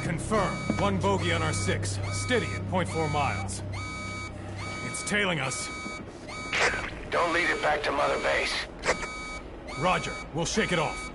E: Confirm. One bogey on our 6. Steady at .4 miles. It's tailing us.
F: Don't lead it back to Mother Base.
E: Roger. We'll shake it off.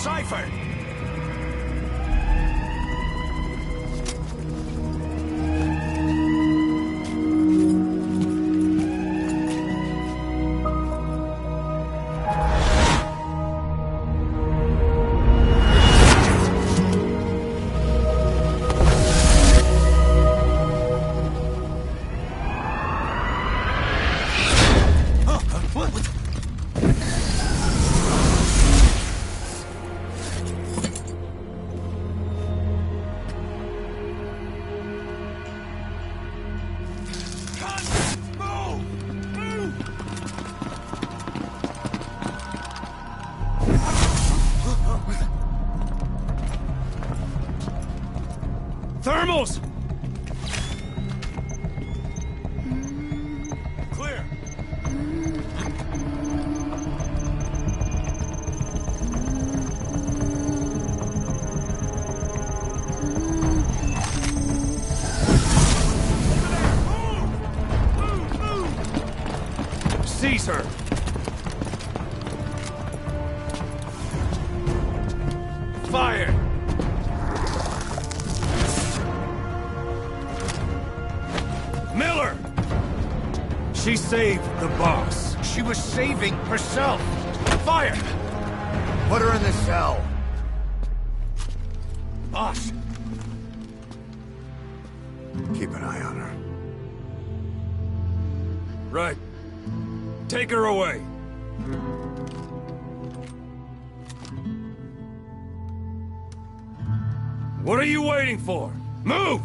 I: Cypher!
E: Thermals! Clear. Seize her! Fire! Miller! She saved the boss.
I: She was saving herself!
E: Fire!
I: Put her in the cell!
E: Boss!
I: Keep an eye on her.
E: Right. Take her away. What are you waiting for? Move!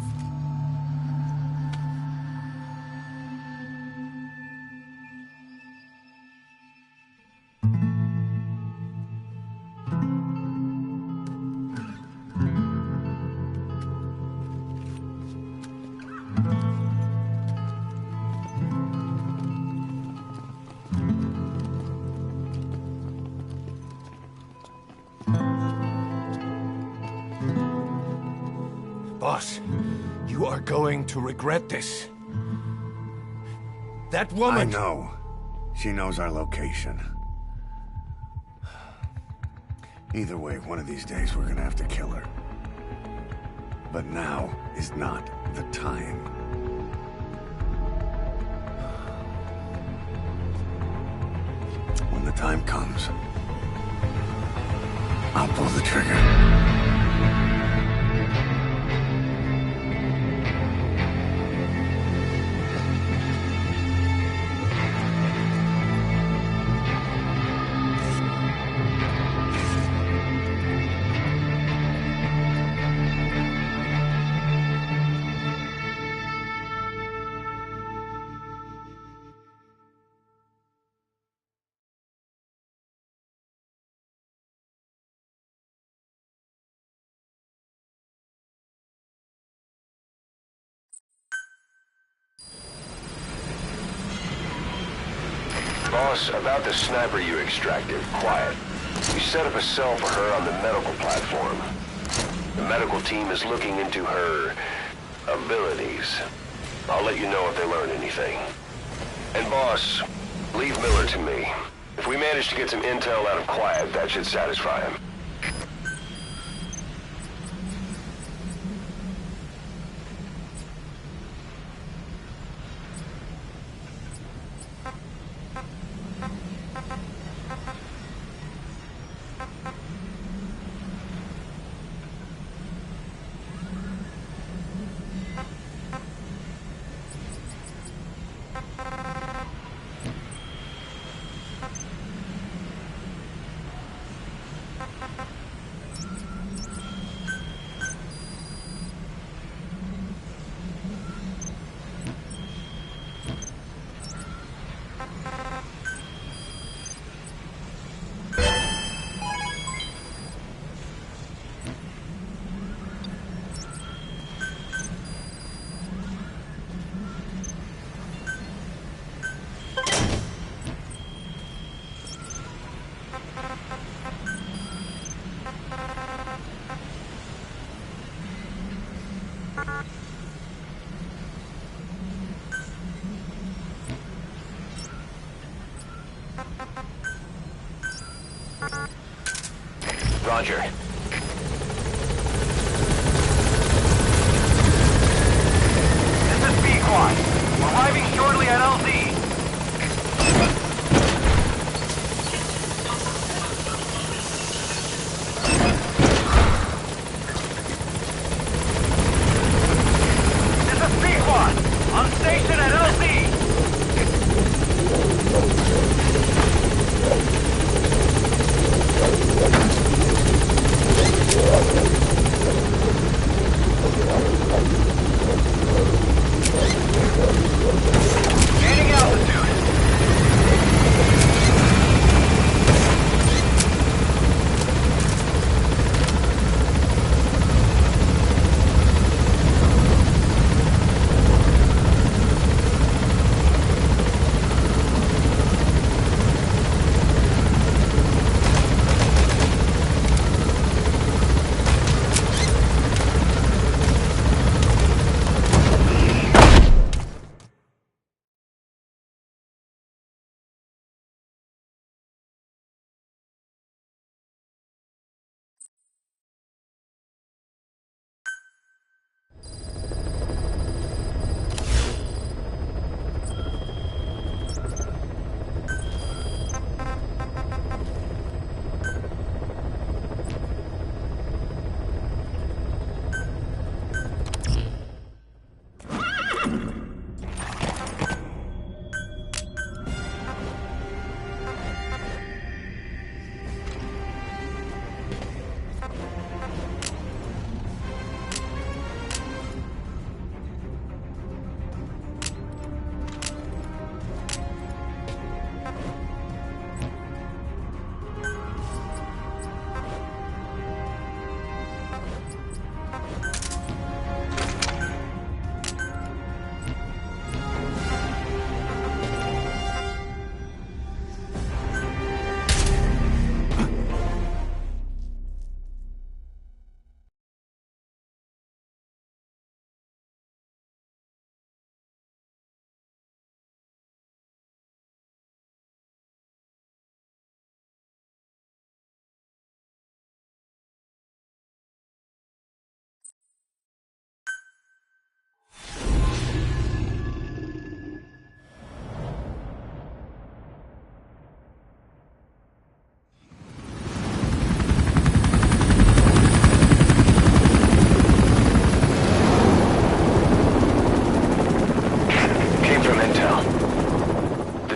I: Boss, you are going to regret this. That woman...
K: I know. She knows our location. Either way, one of these days we're gonna have to kill her. But now is not the time. When the time comes, I'll pull the trigger.
F: Boss, about the sniper you extracted, quiet. You set up a cell for her on the medical platform. The medical team is looking into her abilities. I'll let you know if they learn anything. And boss, leave Miller to me. If we manage to get some intel out of Quiet, that should satisfy him. Roger.
H: This is Pequod. Arriving shortly at LZ. This is Pequod. On station at LZ. Gaining altitude.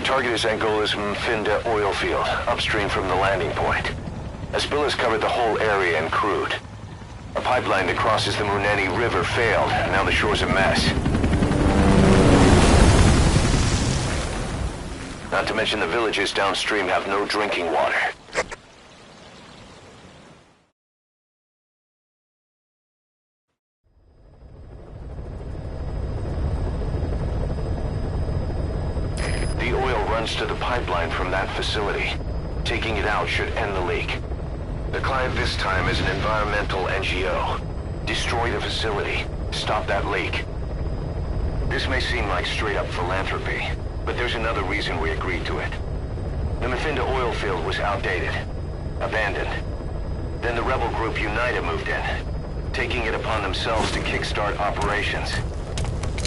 F: Target is Angola's Mfinda oil field, upstream from the landing point. A spill has covered the whole area and crude. A pipeline that crosses the Muneni River failed. Now the shore's a mess. Not to mention the villages downstream have no drinking water. The oil runs to the pipeline from that facility. Taking it out should end the leak. The client this time is an environmental NGO. Destroy the facility. Stop that leak. This may seem like straight-up philanthropy, but there's another reason we agreed to it. The Mfinda oil field was outdated, abandoned. Then the rebel group UNITA moved in, taking it upon themselves to kickstart operations.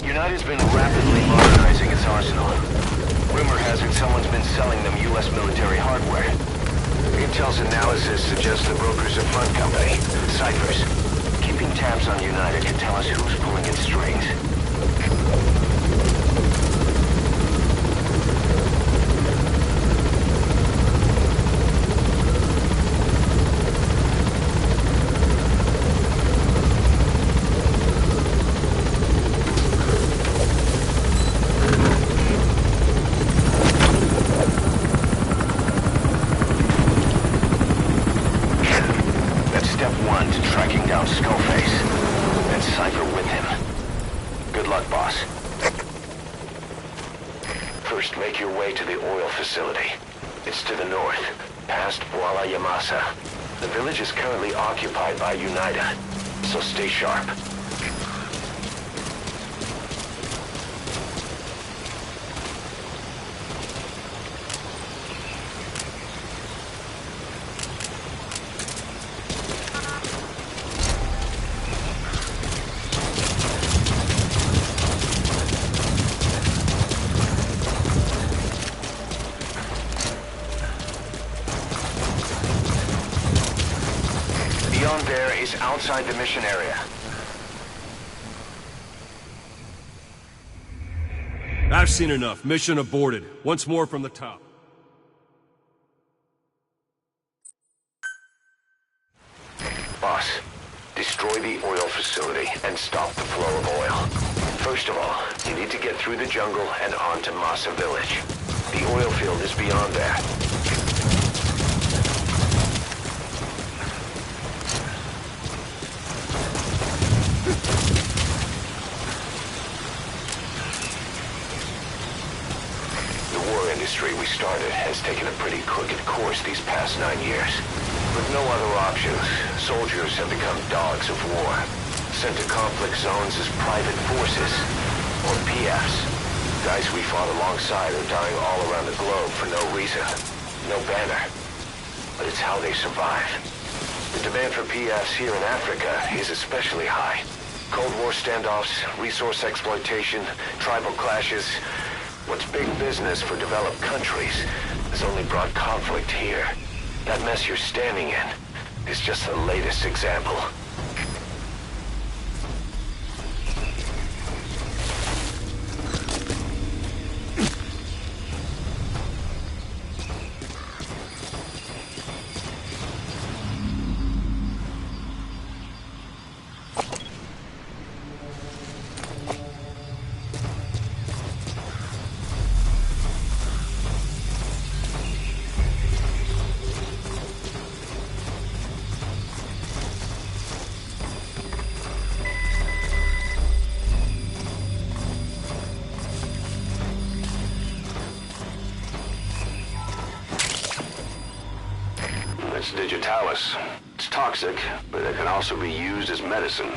F: UNITA's been rapidly modernizing its arsenal. Rumor has it someone's been selling them U.S. military hardware. Intel's analysis suggests the broker's a front company, Cyphers. Keeping tabs on UNITA can tell us who's pulling its strings. Make your way to the oil facility. It's to the north, past Bwala Yamasa. The village is currently occupied by UNITA, so stay sharp. there is outside the mission area.
L: I've seen enough. Mission aborted. Once more from the top.
F: Boss, destroy the oil facility and stop the flow of oil. First of all, you need to get through the jungle and onto Massa Village. The oil field is beyond there. We started has taken a pretty crooked course these past 9 years. With no other options, soldiers have become dogs of war, sent to conflict zones as private forces, or PFs. Guys we fought alongside are dying all around the globe for no reason, no banner. But it's how they survive. The demand for PFs here in Africa is especially high. Cold War standoffs, resource exploitation, tribal clashes. What's big business for developed countries has only brought conflict here. That mess you're standing in is just the latest example. Digitalis. It's toxic, but it can also be used as medicine.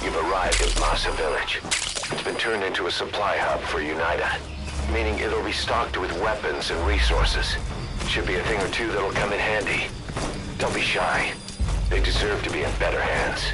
F: You've arrived at Massa Village. It's been turned into a supply hub for UNITA, meaning it'll be stocked with weapons and resources. Should be a thing or two that'll come in handy. Don't be shy. They deserve to be in better hands.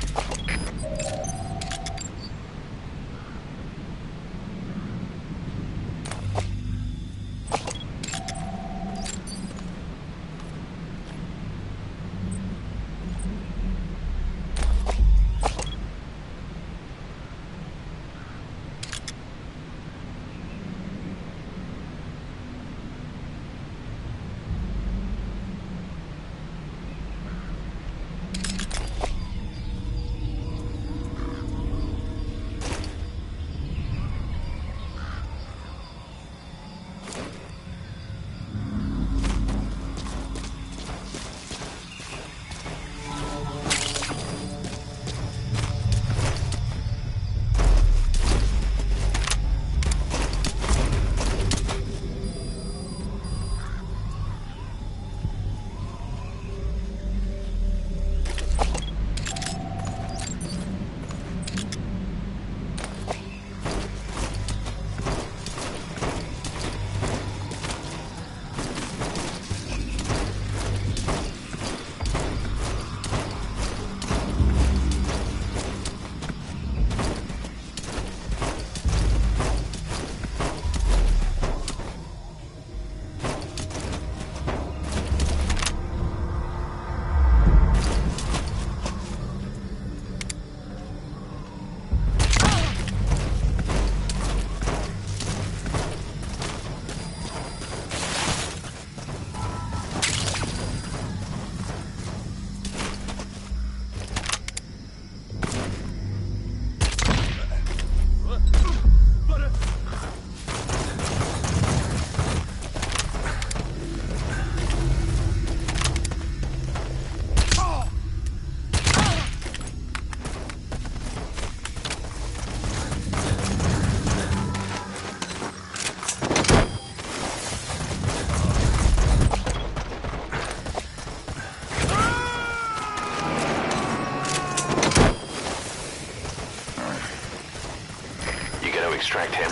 F: Extract him.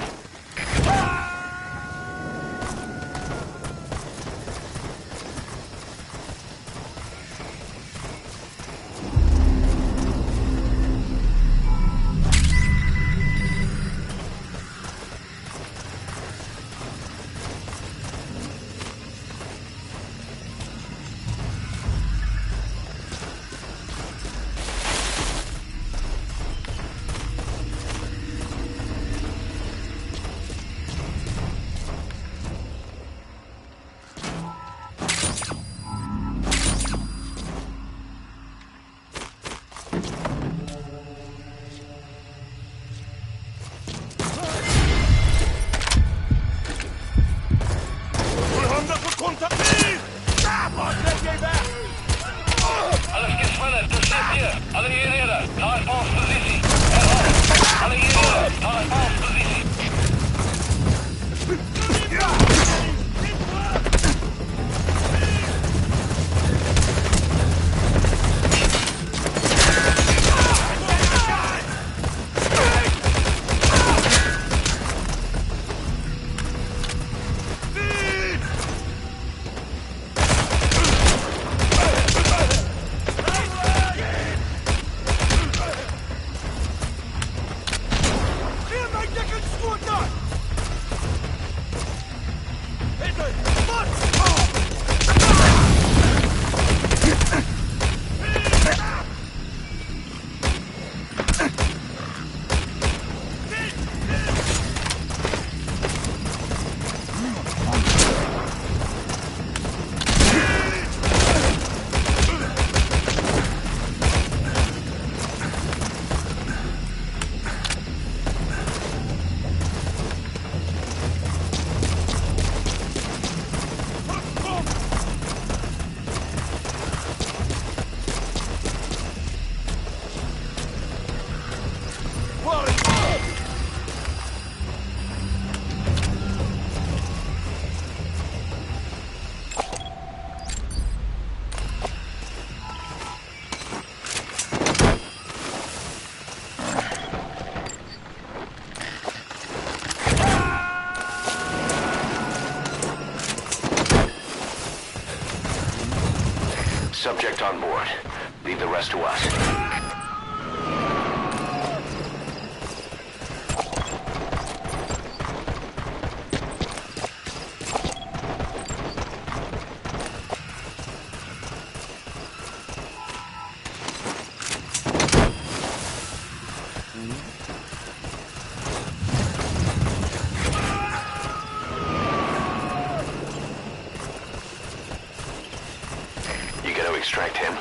F: Get on board. Leave the rest to us. Extract him.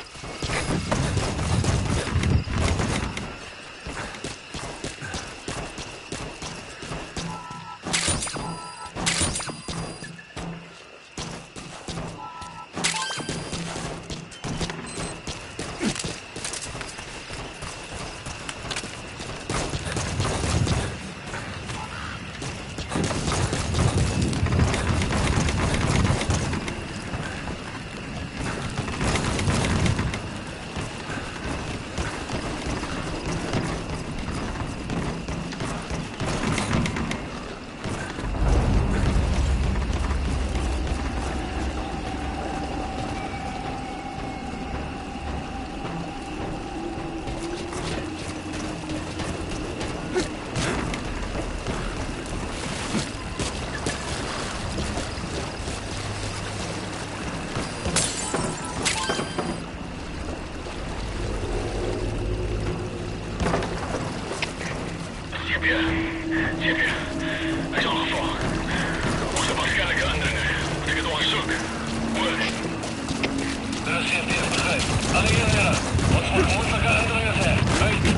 H: Теперь. Hij is ongevallen. We moeten waarschijnlijk aandringen. Want ik het onderzoek. Moeilijk. Dat is het begrijp. Alle heren. Wat voor moeilijke aandringen zijn. Uit.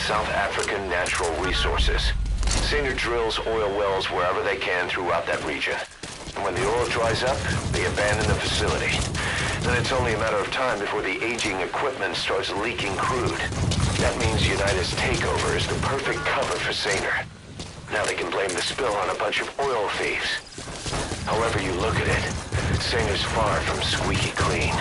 F: South African Natural Resources. Saner drills oil wells wherever they can throughout that region. And when the oil dries up, they abandon the facility. Then it's only a matter of time before the aging equipment starts leaking crude. That means United's takeover is the perfect cover for Saner. Now they can blame the spill on a bunch of oil thieves. However you look at it, Saner's far from squeaky clean.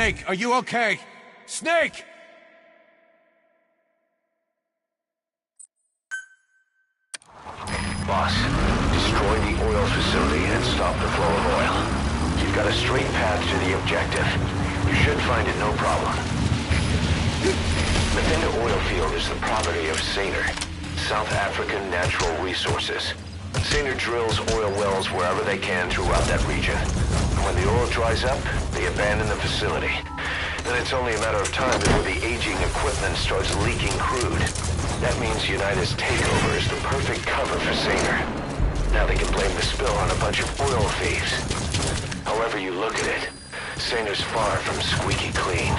I: Snake, are you okay? Snake!
F: Boss, destroy the oil facility and stop the flow of oil. You've got a straight path to the objective. You should find it no problem. The Phantom oil field is the property of Saner, South African Natural Resources. Saner drills oil wells wherever they can throughout that region. When the oil dries up, they abandon the facility. Then it's only a matter of time before the aging equipment starts leaking crude. That means United's takeover is the perfect cover for Saner. Now they can blame the spill on a bunch of oil thieves. However you look at it, Saner's far from squeaky clean.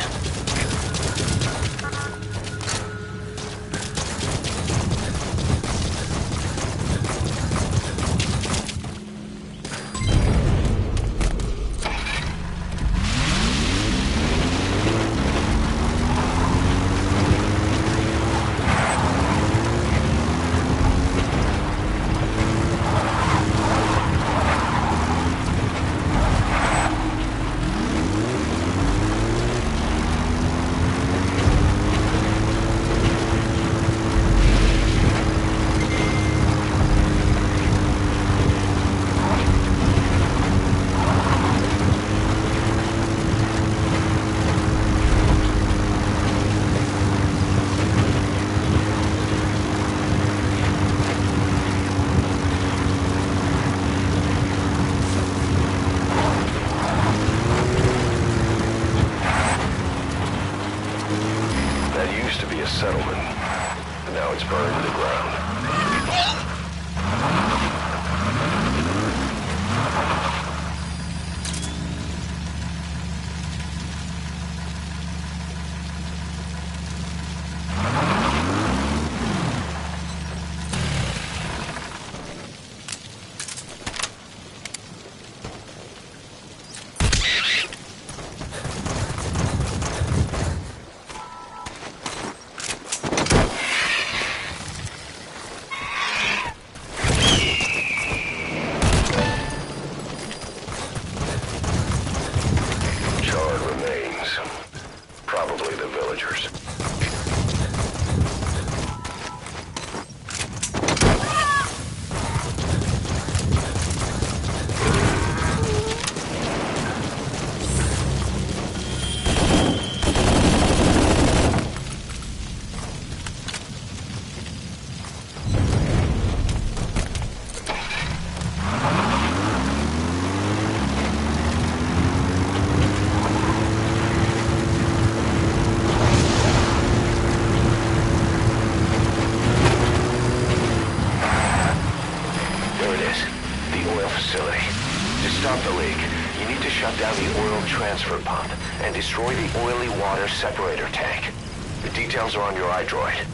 F: Settlement. Now it's burned to the ground. Probably the villagers. Stop the leak. You need to shut down the oil transfer pump and destroy the oily water separator tank. The details are on your iDroid.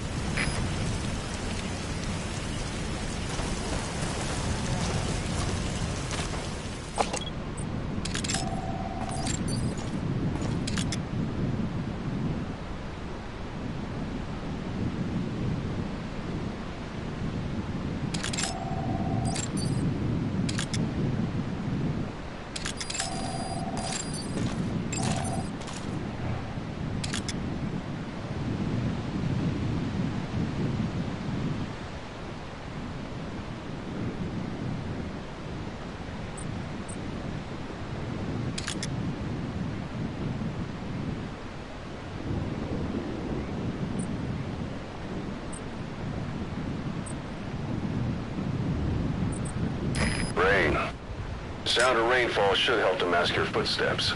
F: Rain. The sound of rainfall should help to mask your footsteps.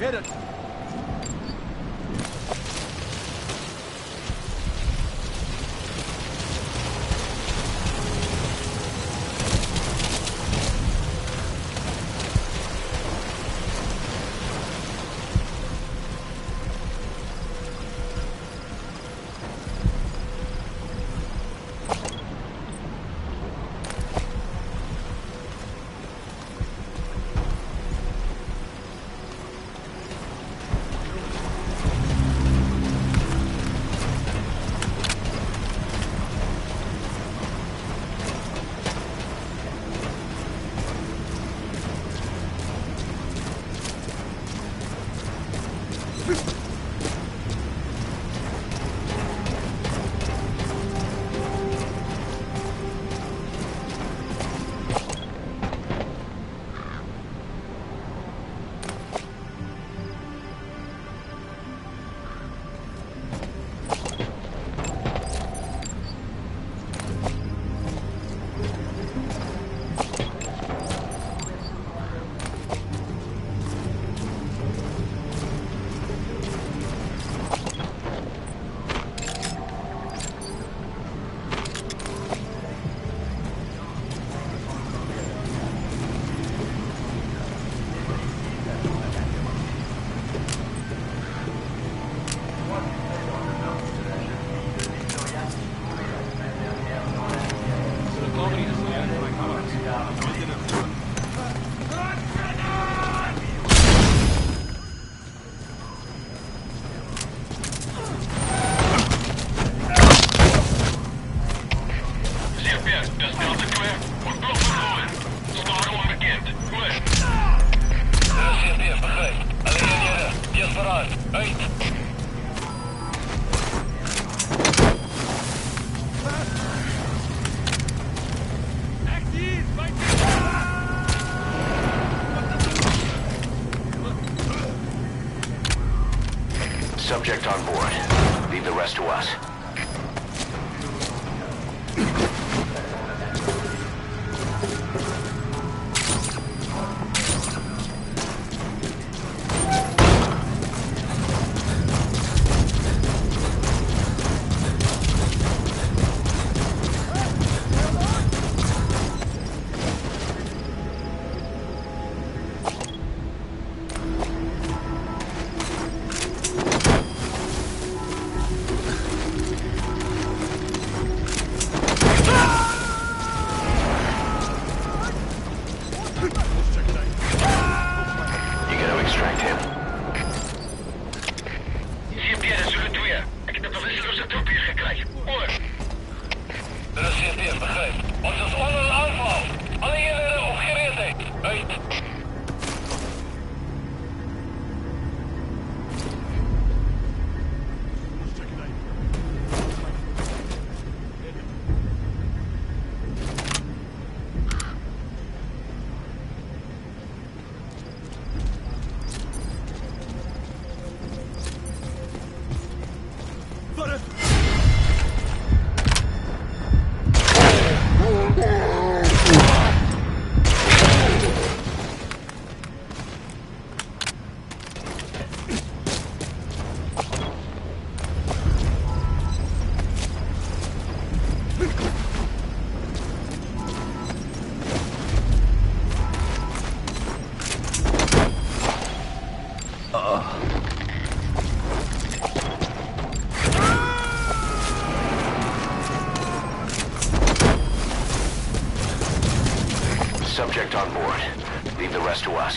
J: Hit it!
F: Subject on board. Leave the rest to us. Subject on board. Leave the rest to us.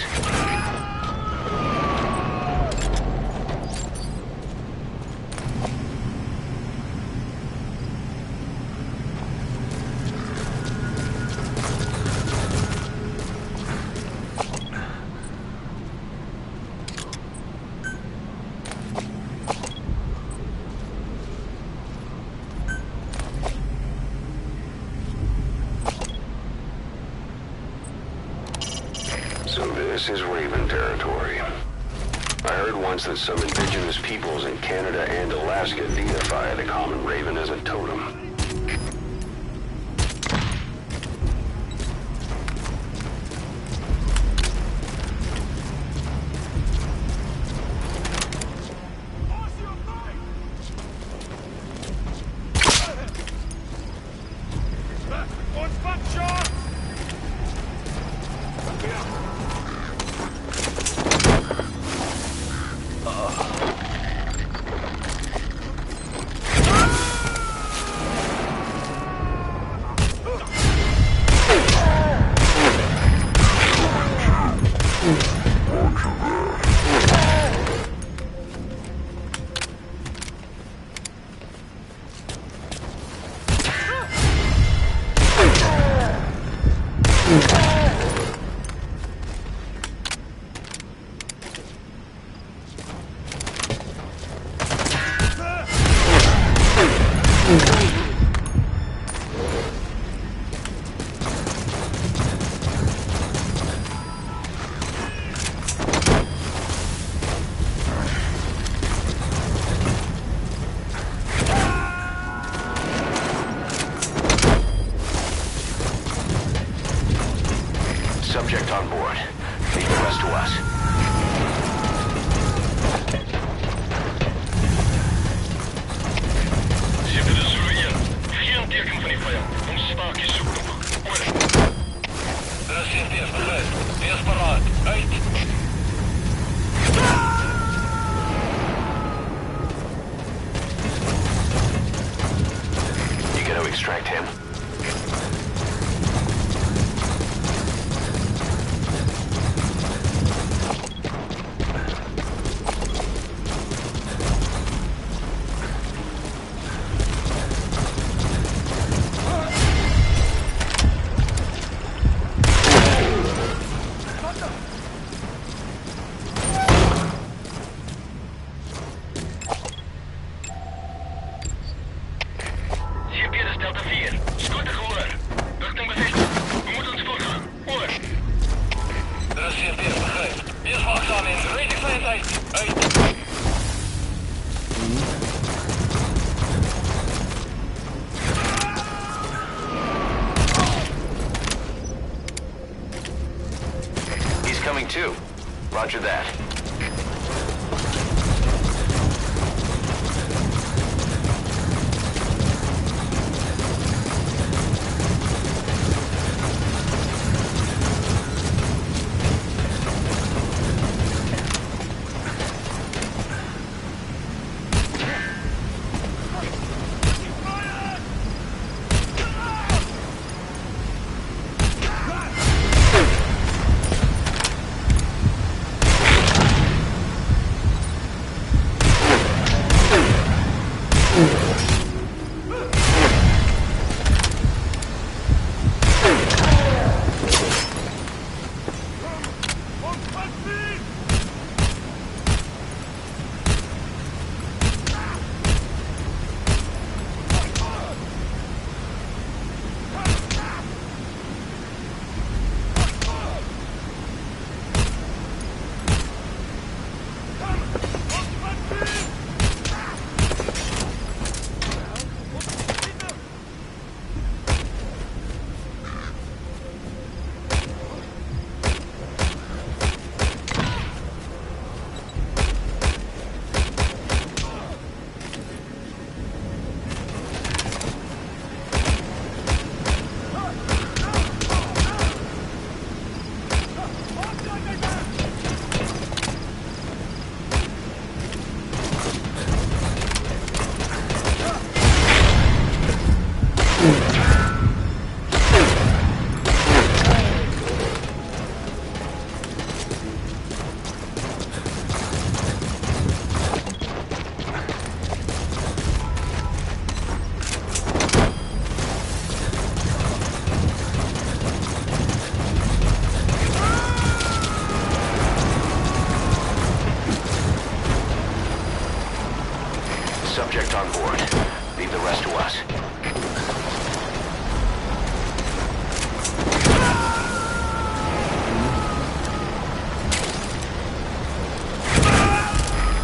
C: So this is Raven territory. I heard once that some indigenous peoples in Canada and Alaska deify the common raven as a totem.
F: Subject on board. Leave the rest to us.
H: Zitten de zullen in. Geen teken van die vijand. Ons staakjes zoeken nog. Oor. Er is geen eerst begrijp. Eerst paraat. Uit.
F: You gonna extract him? Coming too. Roger that. Subject on board. Leave the rest to us.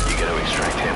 F: You gotta extract him.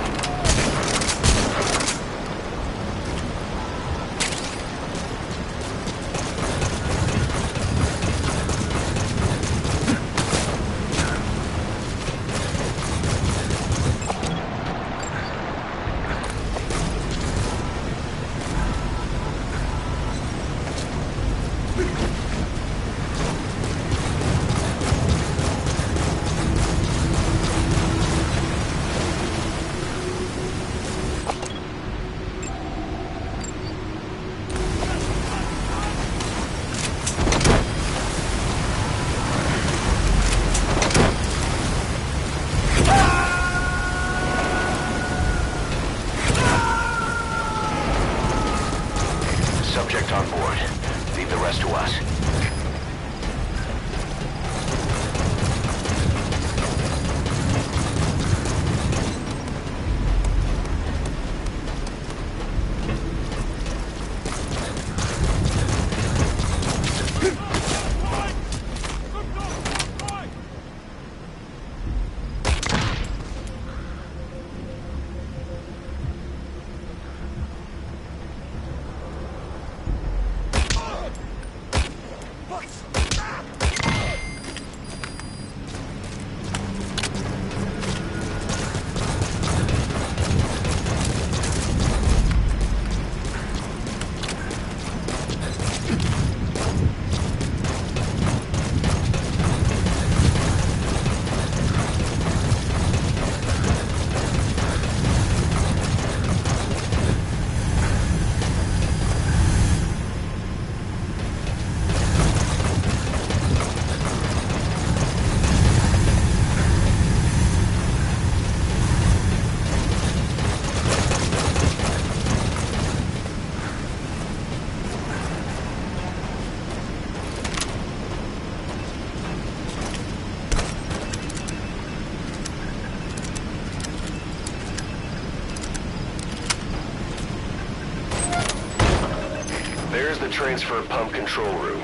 F: the transfer pump control room.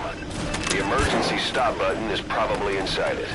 F: The emergency stop button is probably inside it.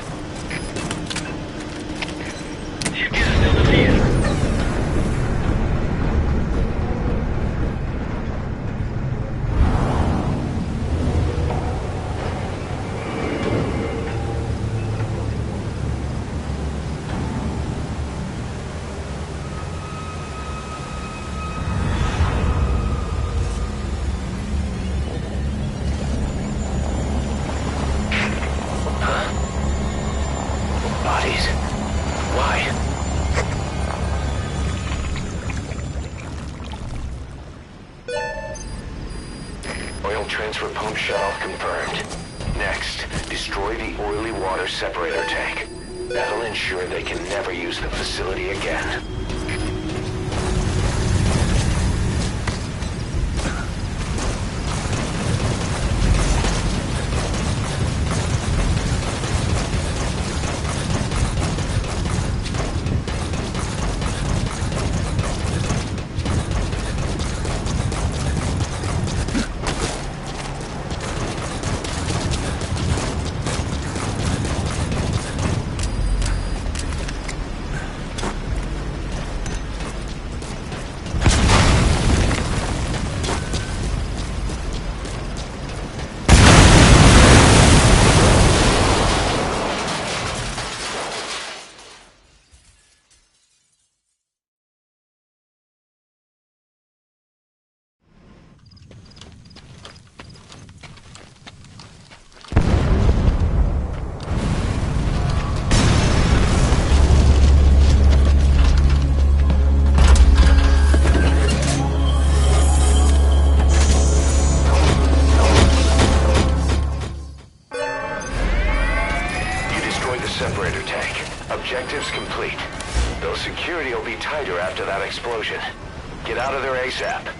F: Transfer pump shutoff confirmed. Next, destroy the oily water separator tank. That'll ensure they can never use the facility again. Separator tank. Objectives complete. Though security will be tighter after that explosion. Get out of there ASAP.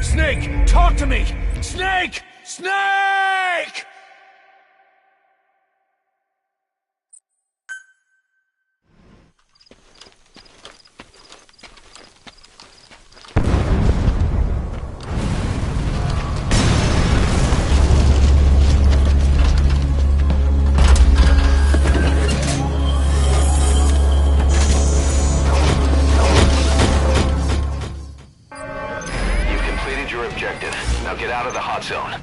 I: Snake! Talk to me! Snake! Snake!
F: Objective. Now get out of the hot zone.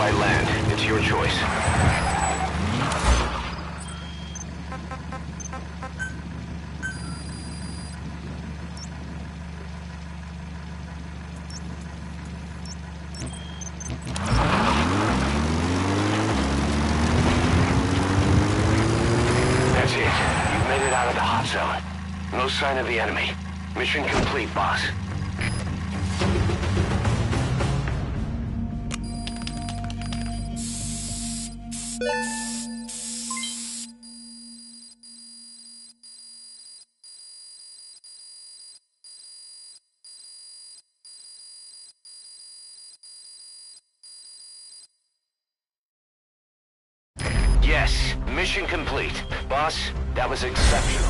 F: by land. It's your choice. That's it. You've made it out of the hot zone. No sign of the enemy. Mission complete, boss. Yes, mission complete. Boss, that was exceptional.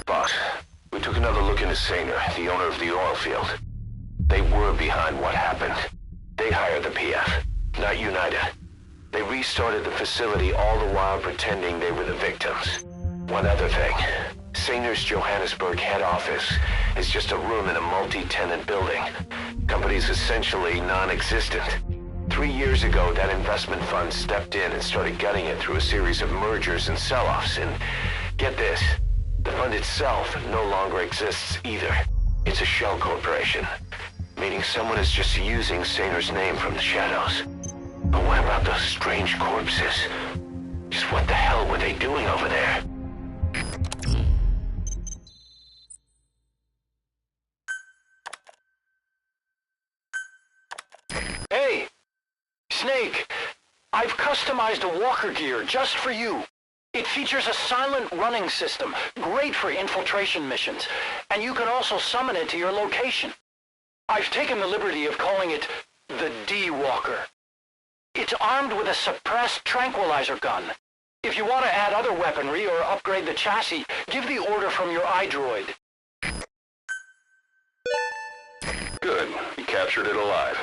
F: Boss, we took another look into Saner, the owner of the oil field. They were behind what happened. They hired the PF, not United. They restarted the facility all the while pretending they were the victims. One other thing. Saner's Johannesburg head office is just a room in a multi-tenant building. Company's essentially non-existent. 3 years ago, that investment fund stepped in and started gutting it through a series of mergers and sell-offs. And get this, the fund itself no longer exists either. It's a shell corporation, meaning someone is just using Saner's name from the shadows. But what about those strange corpses? Just what the hell were they doing over there?
M: Hey! Snake! I've customized a walker gear just for you. It features a silent running system, great for infiltration missions, and you can also summon it to your location. I've taken the liberty of calling it the D-Walker. It's armed with a suppressed tranquilizer gun. If you want to add other weaponry or upgrade the chassis, give the order from your iDroid.
B: Good. You captured it alive.